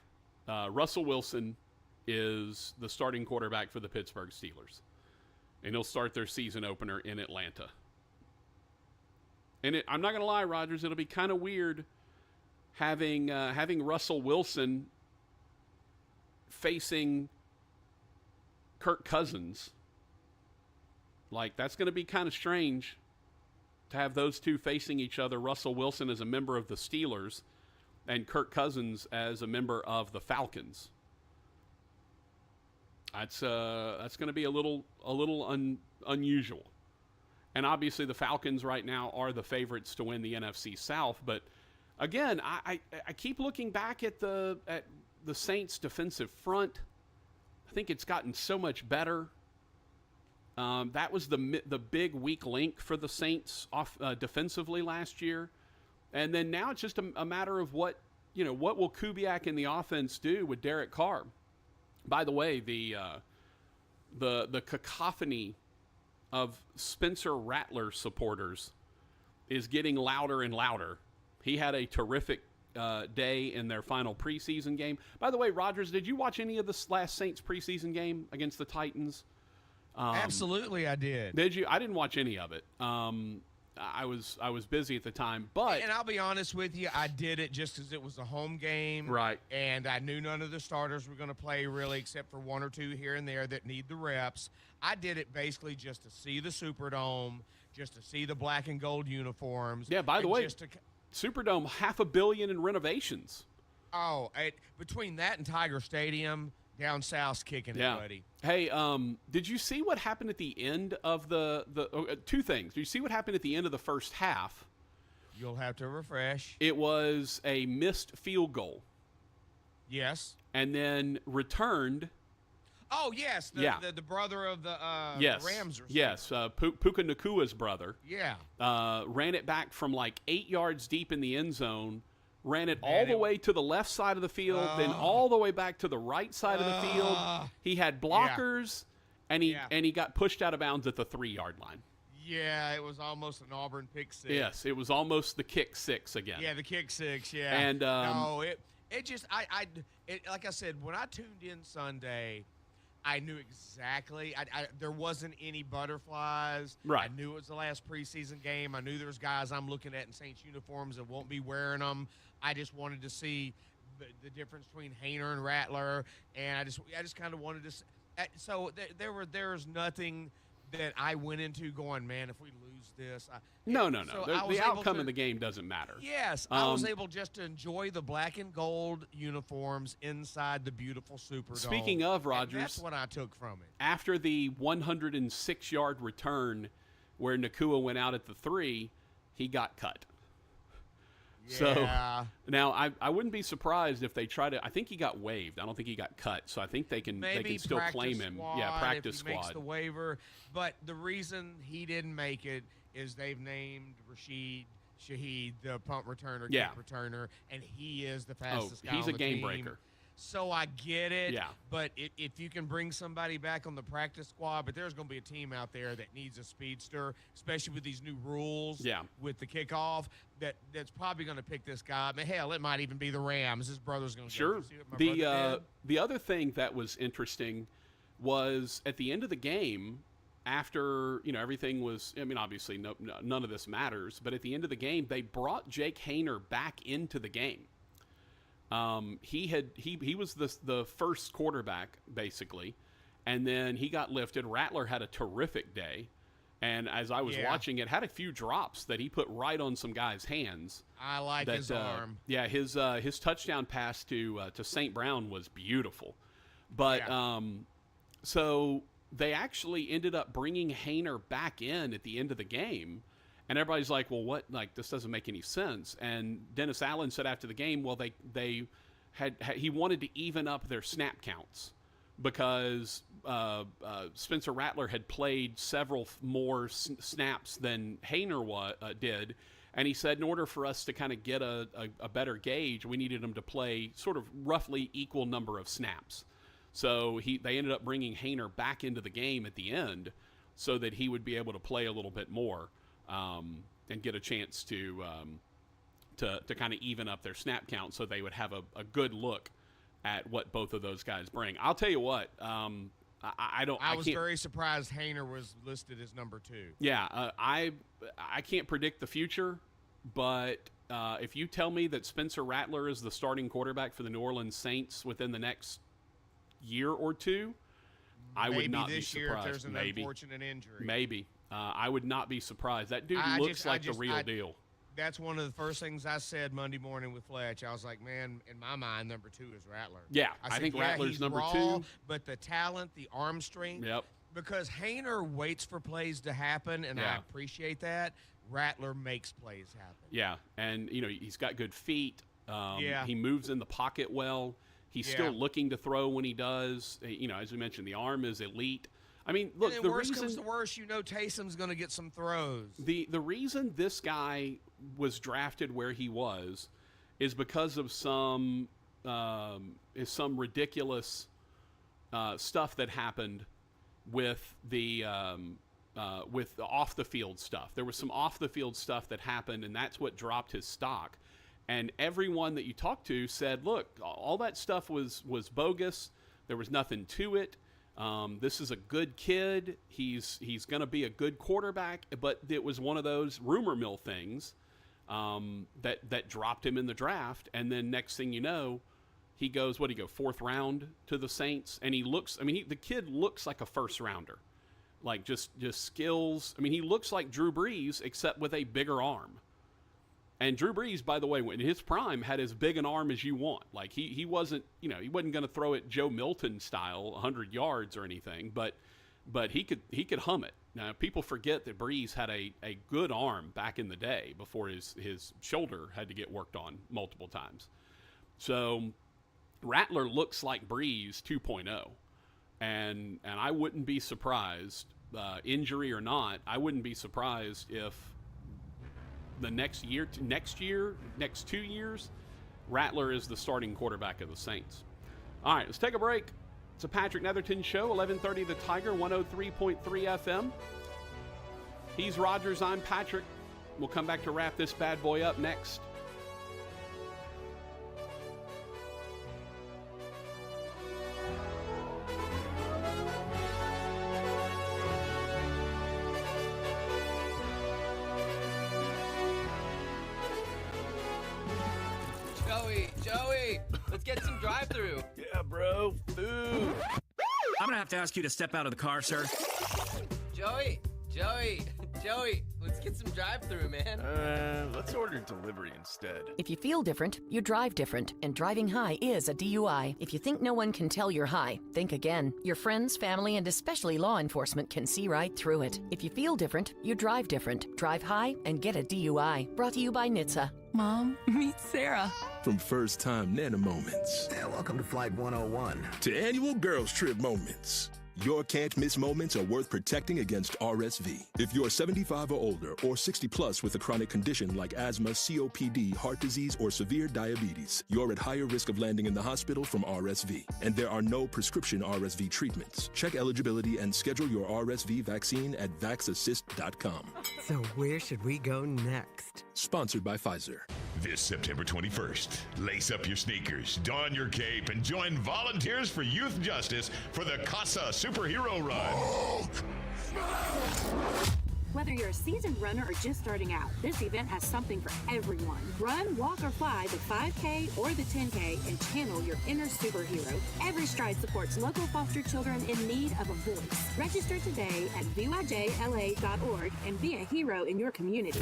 Russell Wilson is the starting quarterback for the Pittsburgh Steelers. And he'll start their season opener in Atlanta. And I'm not going to lie, Rogers, it'll be kind of weird having Russell Wilson facing Kirk Cousins. Like, that's going to be kind of strange to have those two facing each other. Russell Wilson as a member of the Steelers and Kirk Cousins as a member of the Falcons. That's going to be a little unusual. And obviously the Falcons right now are the favorites to win the NFC South, but again, I keep looking back at the Saints' defensive front. I think it's gotten so much better. That was the big weak link for the Saints defensively last year, and then now it's just a matter of what will Kubiak and the offense do with Derek Carr. By the way, the cacophony of Spencer Rattler supporters is getting louder and louder. He had a terrific day in their final preseason game. By the way, Rogers, did you watch any of the last Saints preseason game against the Titans? Absolutely, I did. Did you? I didn't watch any of it. I was busy at the time, but and I'll be honest with you, I did it just because it was a home game, right? And I knew none of the starters were going to play really, except for one or two here and there that need the reps. I did it basically just to see the Superdome, just to see the black and gold uniforms. Yeah. By the way, Superdome, $500 million in renovations. Oh, between that and Tiger Stadium. Down south's kicking it, buddy. Hey, did you see what happened at the end of the two things? Did you see what happened at the end of the first half? You'll have to refresh. It was a missed field goal. Yes. And then returned. Oh, yes. The brother of the yes. Rams. Yes. Puka Nakua's brother. Yeah. Ran it back from like 8 yards deep in the end zone. Ran it all the way to the left side of the field, then all the way back to the right side of the field. He had blockers, and he got pushed out of bounds at the 3-yard line. Yeah, it was almost an Auburn pick six. Yes, it was almost the kick six again. Yeah, the kick six. Yeah, and no, it just like I said, when I tuned in Sunday, I knew exactly. There wasn't any butterflies. Right. I knew it was the last preseason game. I knew there was guys I'm looking at in Saints uniforms that won't be wearing them. I just wanted to see the difference between Haener and Rattler, and I just kind of wanted to. So there's nothing that I went into going, man, if we lose this. No. So the outcome of the game doesn't matter. Yes, I was able just to enjoy the black and gold uniforms inside the beautiful Superdome. Speaking of, Rogers, that's what I took from it. After the 106-yard return where Nakua went out at the 3, he got cut. Yeah. So now I wouldn't be surprised if they try to. I think he got waived. I don't think he got cut. So I think they can still claim him. Practice squad. squad. Makes the waiver. But the reason he didn't make it is they've named Rashid Shaheed the punt returner, kick returner, and he is the fastest guy he's on a the game team. breaker. So I get it. Yeah. But if you can bring somebody back on the practice squad, but there's going to be a team out there that needs a speedster, especially with these new rules. Yeah. With the kickoff, that's probably going to pick this guy. I mean, hell, it might even be the Rams. His brother's going to sure. See what my brother did. The other thing that was interesting was at the end of the game, after everything was. I mean, obviously, none of this matters. But at the end of the game, they brought Jake Haener back into the game. He was the first quarterback basically, and then he got lifted. Rattler had a terrific day, and as I was watching it, had a few drops that he put right on some guys' hands. I like his arm. Yeah, his touchdown pass to St. Brown was beautiful, but so they actually ended up bringing Haener back in at the end of the game. And everybody's like, well, what? Like, this doesn't make any sense. And Dennis Allen said after the game, well, they had he wanted to even up their snap counts because Spencer Rattler had played several more snaps than Haener did. And he said in order for us to kind of get a better gauge, we needed him to play sort of roughly equal number of snaps. So they ended up bringing Haener back into the game at the end so that he would be able to play a little bit more. And get a chance to kind of even up their snap count so they would have a good look at what both of those guys bring. I'll tell you what, I was very surprised Haener was listed as number 2. Yeah, I can't predict the future, but if you tell me that Spencer Rattler is the starting quarterback for the New Orleans Saints within the next year or two, I would not be surprised. Maybe this year if there's an unfortunate injury. Maybe. I would not be surprised. That dude looks like the real deal. That's one of the first things I said Monday morning with Fletch. I was like, man, in my mind, number 2 is Rattler. Yeah, I think Rattler's he's number raw, 2. But the talent, the arm strength. Yep. Because Haener waits for plays to happen, and I appreciate that. Rattler makes plays happen. Yeah, and, he's got good feet. Yeah. He moves in the pocket well. He's still looking to throw when he does. As we mentioned, the arm is elite. I mean, look, and the worst reason comes to worst, Taysom's going to get some throws. The reason this guy was drafted where he was is because of some ridiculous stuff that happened with the off the field stuff. There was some off the field stuff that happened, and that's what dropped his stock. And everyone that you talked to said, look, all that stuff was bogus. There was nothing to it. This is a good kid. He's going to be a good quarterback. But it was one of those rumor mill things that dropped him in the draft. And then next thing you know, he goes, fourth round to the Saints? And he looks, the kid looks like a first rounder. Like just skills. He looks like Drew Brees, except with a bigger arm. And Drew Brees, by the way, in his prime, had as big an arm as you want. Like he wasn't, he wasn't going to throw it Joe Milton style, 100 yards or anything, but he could hum it. Now people forget that Brees had a good arm back in the day before his shoulder had to get worked on multiple times. So Rattler looks like Brees 2.0, and I wouldn't be surprised, injury or not, I wouldn't be surprised if the next 2 years, Rattler is the starting quarterback of the Saints. All right, let's take a break. It's a Patrick Netherton Show, 1130 The Tiger, 103.3 FM. He's Rogers, I'm Patrick. We'll come back to wrap this bad boy up next. Joey, let's get some drive-thru. Yeah, bro, food. I'm gonna have to ask you to step out of the car, sir. Joey, let's get some drive-thru, man. Let's order delivery instead. If you feel different, you drive different, and driving high is a DUI. If you think no one can tell you're high, think again. Your friends, family, and especially law enforcement can see right through it. If you feel different, you drive different. Drive high and get a DUI. Brought to you by NHTSA. Mom, meet Sarah. From first-time Nana moments. And welcome to Flight 101. To annual girls trip moments. Your can't-miss moments are worth protecting against RSV. If you're 75 or older or 60 plus with a chronic condition like asthma, COPD, heart disease, or severe diabetes, you're at higher risk of landing in the hospital from RSV. And there are no prescription RSV treatments. Check eligibility and schedule your RSV vaccine at vaxassist.com. So where should we go next? Sponsored by Pfizer. This September 21st, lace up your sneakers, don your cape, and join Volunteers for Youth Justice for the CASA Superhero Run. Whether you're a seasoned runner or just starting out, this event has something for everyone. Run, walk, or fly the 5K or the 10K and channel your inner superhero. Every stride supports local foster children in need of a voice. Register today at vyjla.org and be a hero in your community.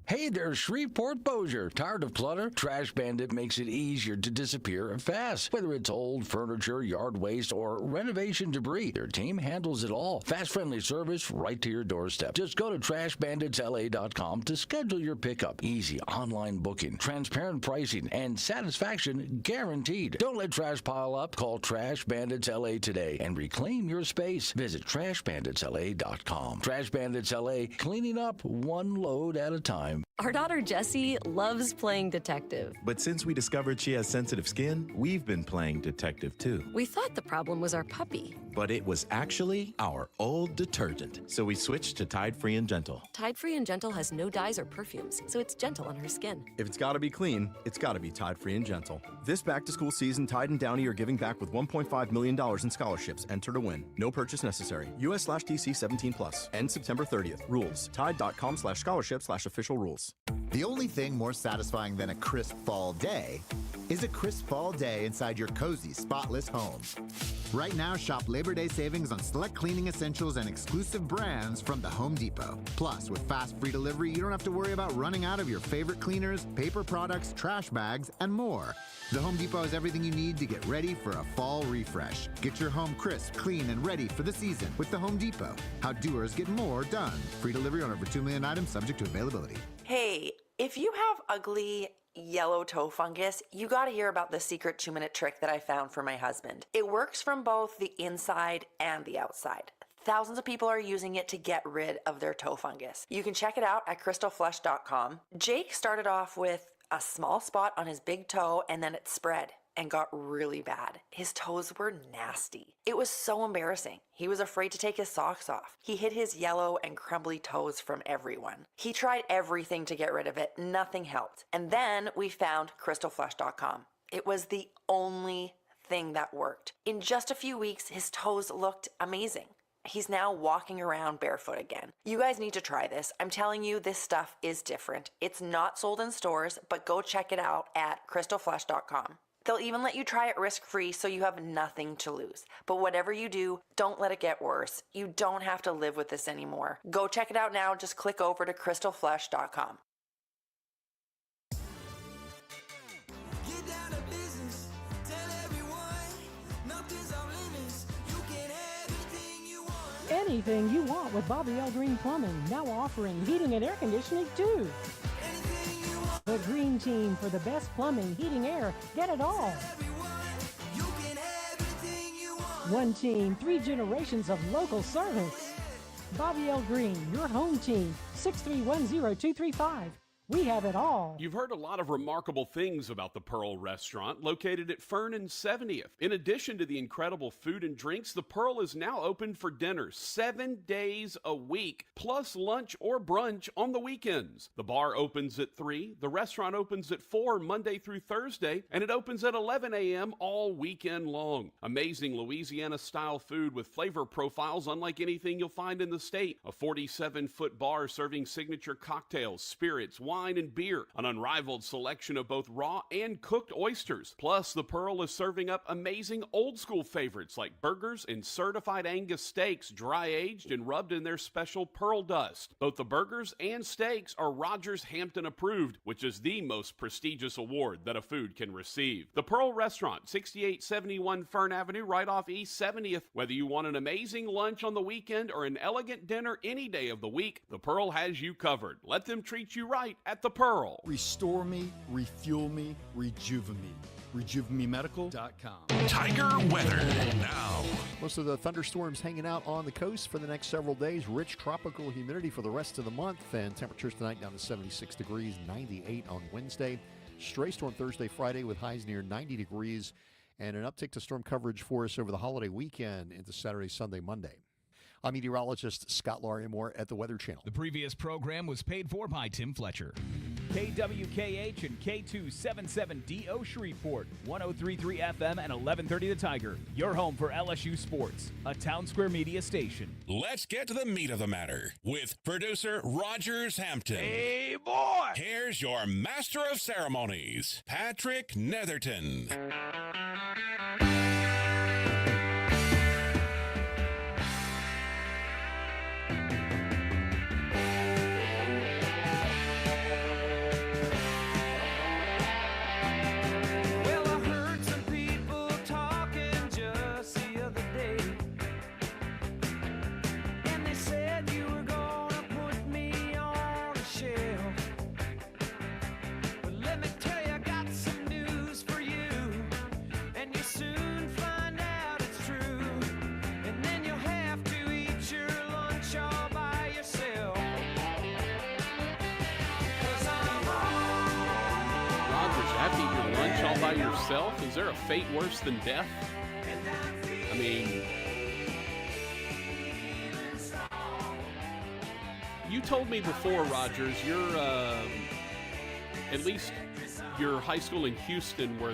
Hey there, Shreveport Bossier. Tired of clutter? Trash Bandit makes it easier to disappear fast. Whether it's old furniture, yard waste, or renovation debris, their team handles it all. Fast, friendly service right to your doorstep. Just go to trashbanditsla.com to schedule your pickup. Easy online booking, transparent pricing, and satisfaction guaranteed. Don't let trash pile up. Call Trash Bandits LA today and reclaim your space. Visit trashbanditsla.com. Trash Bandits LA, cleaning up one load at a time. Our daughter Jessie loves playing detective. But since we discovered she has sensitive skin, we've been playing detective too. We thought the problem was our puppy. But it was actually our old detergent. So we switched to Tide Free and Gentle. Tide Free and Gentle has no dyes or perfumes, so it's gentle on her skin. If it's gotta be clean, it's gotta be Tide Free and Gentle. This back-to-school season, Tide and Downy are giving back with $1.5 million in scholarships. Enter to win. No purchase necessary. US/DC 17+. End September 30th. Rules. Tide.com/scholarship/official rules. The only thing more satisfying than a crisp fall day is a crisp fall day inside your cozy, spotless home. Right now, shop Labor Day savings on select cleaning essentials and exclusive brands from the Home Depot. Plus, with fast free delivery, you don't have to worry about running out of your favorite cleaners, paper products, trash bags, and more. The Home Depot has everything you need to get ready for a fall refresh. Get your home crisp, clean, and ready for the season with the Home Depot. How doers get more done. Free delivery on over 2 million items subject to availability. Hey, if you have ugly yellow toe fungus, you gotta hear about the secret 2-minute trick that I found for my husband. It works from both the inside and the outside. Thousands of people are using it to get rid of their toe fungus. You can check it out at crystalflush.com. Jake started off with a small spot on his big toe and then it spread and got really bad. His toes were nasty. It was so embarrassing. He was afraid to take his socks off. He hid his yellow and crumbly toes from everyone. He tried everything to get rid of it. Nothing helped. And then we found crystalflush.com. It was the only thing that worked. In just a few weeks, his toes looked amazing. He's now walking around barefoot again. You guys need to try this. I'm telling you, this stuff is different. It's not sold in stores, but go check it out at crystalflush.com. They'll even let you try it risk-free so you have nothing to lose. But whatever you do, don't let it get worse. You don't have to live with this anymore. Go check it out now. Just click over to crystalflush.com. Anything you want with Bobby L. Greene Plumbing, now offering heating and air conditioning too. The Greene Team for the best plumbing, heating, air, get it all. One team, 3 generations of local service. Bobby L. Greene, your home team, 6310235. We have it all. You've heard a lot of remarkable things about the Pearl Restaurant, located at Fern and 70th. In addition to the incredible food and drinks, the Pearl is now open for dinner 7 days a week, plus lunch or brunch on the weekends. The bar opens at 3, the restaurant opens at 4 Monday through Thursday, and it opens at 11 a.m. all weekend long. Amazing Louisiana-style food with flavor profiles unlike anything you'll find in the state. A 47-foot bar serving signature cocktails, spirits, wine, and beer, an unrivaled selection of both raw and cooked oysters. Plus, the Pearl is serving up amazing old-school favorites like burgers and certified Angus steaks, dry-aged and rubbed in their special pearl dust. Both the burgers and steaks are Rogers Hampton approved, which is the most prestigious award that a food can receive. The Pearl Restaurant, 6871 Fern Avenue, right off East 70th. Whether you want an amazing lunch on the weekend or an elegant dinner any day of the week, the Pearl has you covered. Let them treat you right at the Pearl. Restore me, refuel me, rejuvenate me. RejuveMeMedical.com. Tiger weather now. Most of the thunderstorms hanging out on the coast for the next several days. Rich tropical humidity for the rest of the month, and temperatures tonight down to 76 degrees, 98 on Wednesday. Stray storm Thursday, Friday with highs near 90 degrees, and an uptick to storm coverage for us over the holiday weekend into Saturday, Sunday, Monday. I'm meteorologist Scott Larimore at the Weather Channel. The previous program was paid for by Tim Fletcher. KWKH and K277DO Shreveport, 103.3 FM and 1130 The Tiger. Your home for LSU sports, a Town Square Media station. Let's get to the meat of the matter with producer Rogers Hampton. Hey, boy! Here's your master of ceremonies, Patrick Netherton. All by yourself? Is there a fate worse than death? I mean, you told me before, Rogers, you're at least your high school in Houston where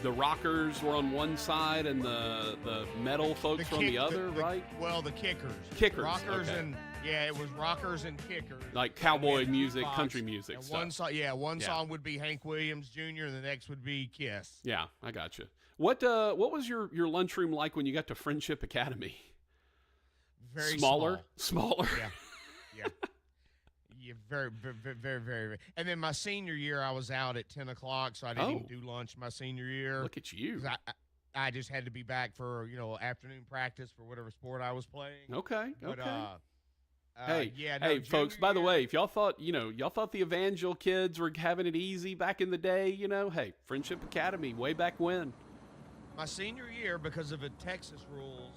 the rockers were on one side and the metal folks were on the other, right? Well, the kickers. Kickers. Rockers okay. and Yeah, it was rockers and kickers. Like cowboy and music, Fox. country music And stuff. one song would be Hank Williams Jr., and the next would be Kiss. Yeah, I got you. What was your lunchroom like when you got to Friendship Academy? Very smaller. Yeah. Yeah, very, very, very, very. And then my senior year, I was out at 10 o'clock, so I didn't even do lunch my senior year. Look at you. I just had to be back for, afternoon practice for whatever sport I was playing. Okay. But, hey, folks, by the way, if y'all thought the Evangel kids were having it easy back in the day, hey, Friendship Academy, way back when. My senior year, because of the Texas rules,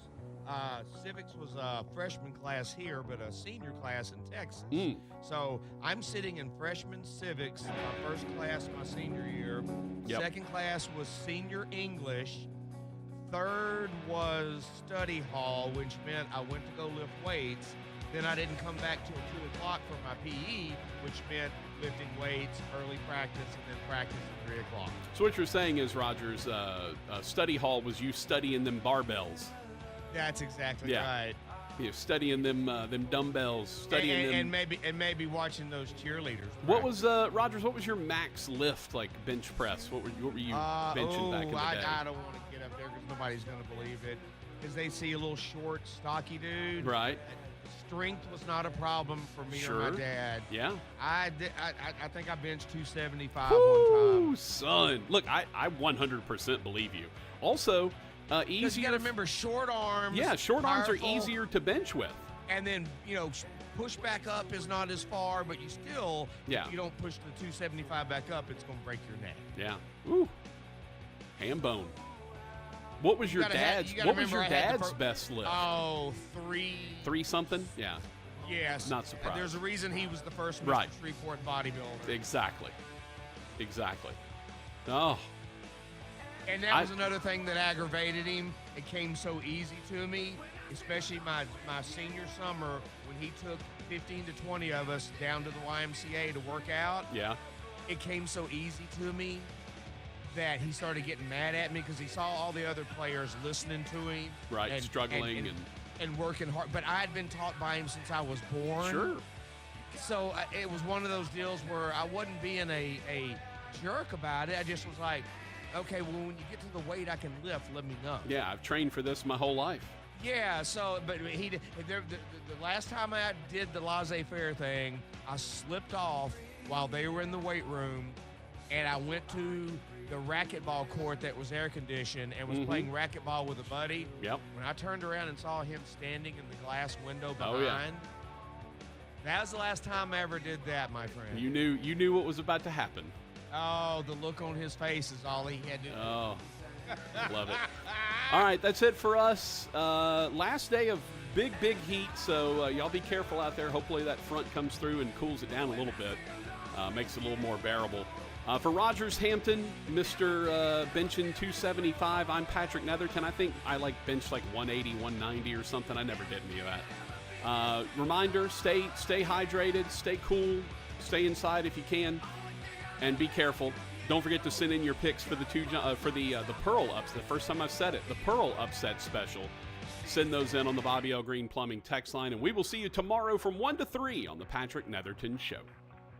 civics was a freshman class here, but a senior class in Texas. So I'm sitting in freshman civics, my first class my senior year. Yep. Second class was senior English. Third was study hall, which meant I went to go lift weights. Then I didn't come back till 2 o'clock for my PE, which meant lifting weights, early practice, and then practice at 3 o'clock. So what you're saying is, Rogers, study hall was you studying them barbells. That's exactly right. Studying them dumbbells, studying them, and maybe watching those cheerleaders. What was Rogers? What was your max lift, like bench press? What were you benching back in the day? I don't want to get up there because nobody's going to believe it. Because they see a little short, stocky dude. Right. Strength was not a problem for me or my dad. Yeah. I think I benched 275 Woo, one time. Son. Look, I 100% believe you. Also, easier. You got to remember short arms. Yeah, short arms are powerful, easier to bench with. And then, push back up is not as far, but you still, Yeah. if you don't push the 275 back up, it's going to break your neck. Yeah. Ooh. Ham bone. What was your dad's? What was your dad's best lift? Oh, 3 something? Yeah. Yes. Not surprised. There's a reason he was the first Mr. Shreveport bodybuilder. Exactly. Oh. And that was another thing that aggravated him. It came so easy to me, especially my senior summer when he took 15 to 20 of us down to the YMCA to work out. Yeah. It came so easy to me that he started getting mad at me because he saw all the other players listening to him. Right, and, struggling and working hard. But I had been taught by him since I was born. Sure. So it was one of those deals where I wasn't being a jerk about it. I just was like, okay, well, when you get to the weight I can lift, let me know. Yeah, I've trained for this my whole life. Yeah, so, but the last time I did the laissez-faire thing, I slipped off while they were in the weight room, and I went to the racquetball court that was air-conditioned and was playing racquetball with a buddy. Yep. When I turned around and saw him standing in the glass window behind, that was the last time I ever did that, my friend. You knew what was about to happen. Oh, the look on his face is all he had to do. Oh, love it. All right, that's it for us. Last day of big heat, so y'all be careful out there. Hopefully that front comes through and cools it down a little bit, makes it a little more bearable. For Rogers Hampton, Mr. Benching 275, I'm Patrick Netherton. I think I bench 180, 190 or something. I never did any of that. Reminder, stay hydrated, stay cool, stay inside if you can, and be careful. Don't forget to send in your picks for the Pearl upset. The first time I've said it, the Pearl upset special. Send those in on the Bobby L. Greene Plumbing text line, and we will see you tomorrow from 1 to 3 on the Patrick Netherton Show.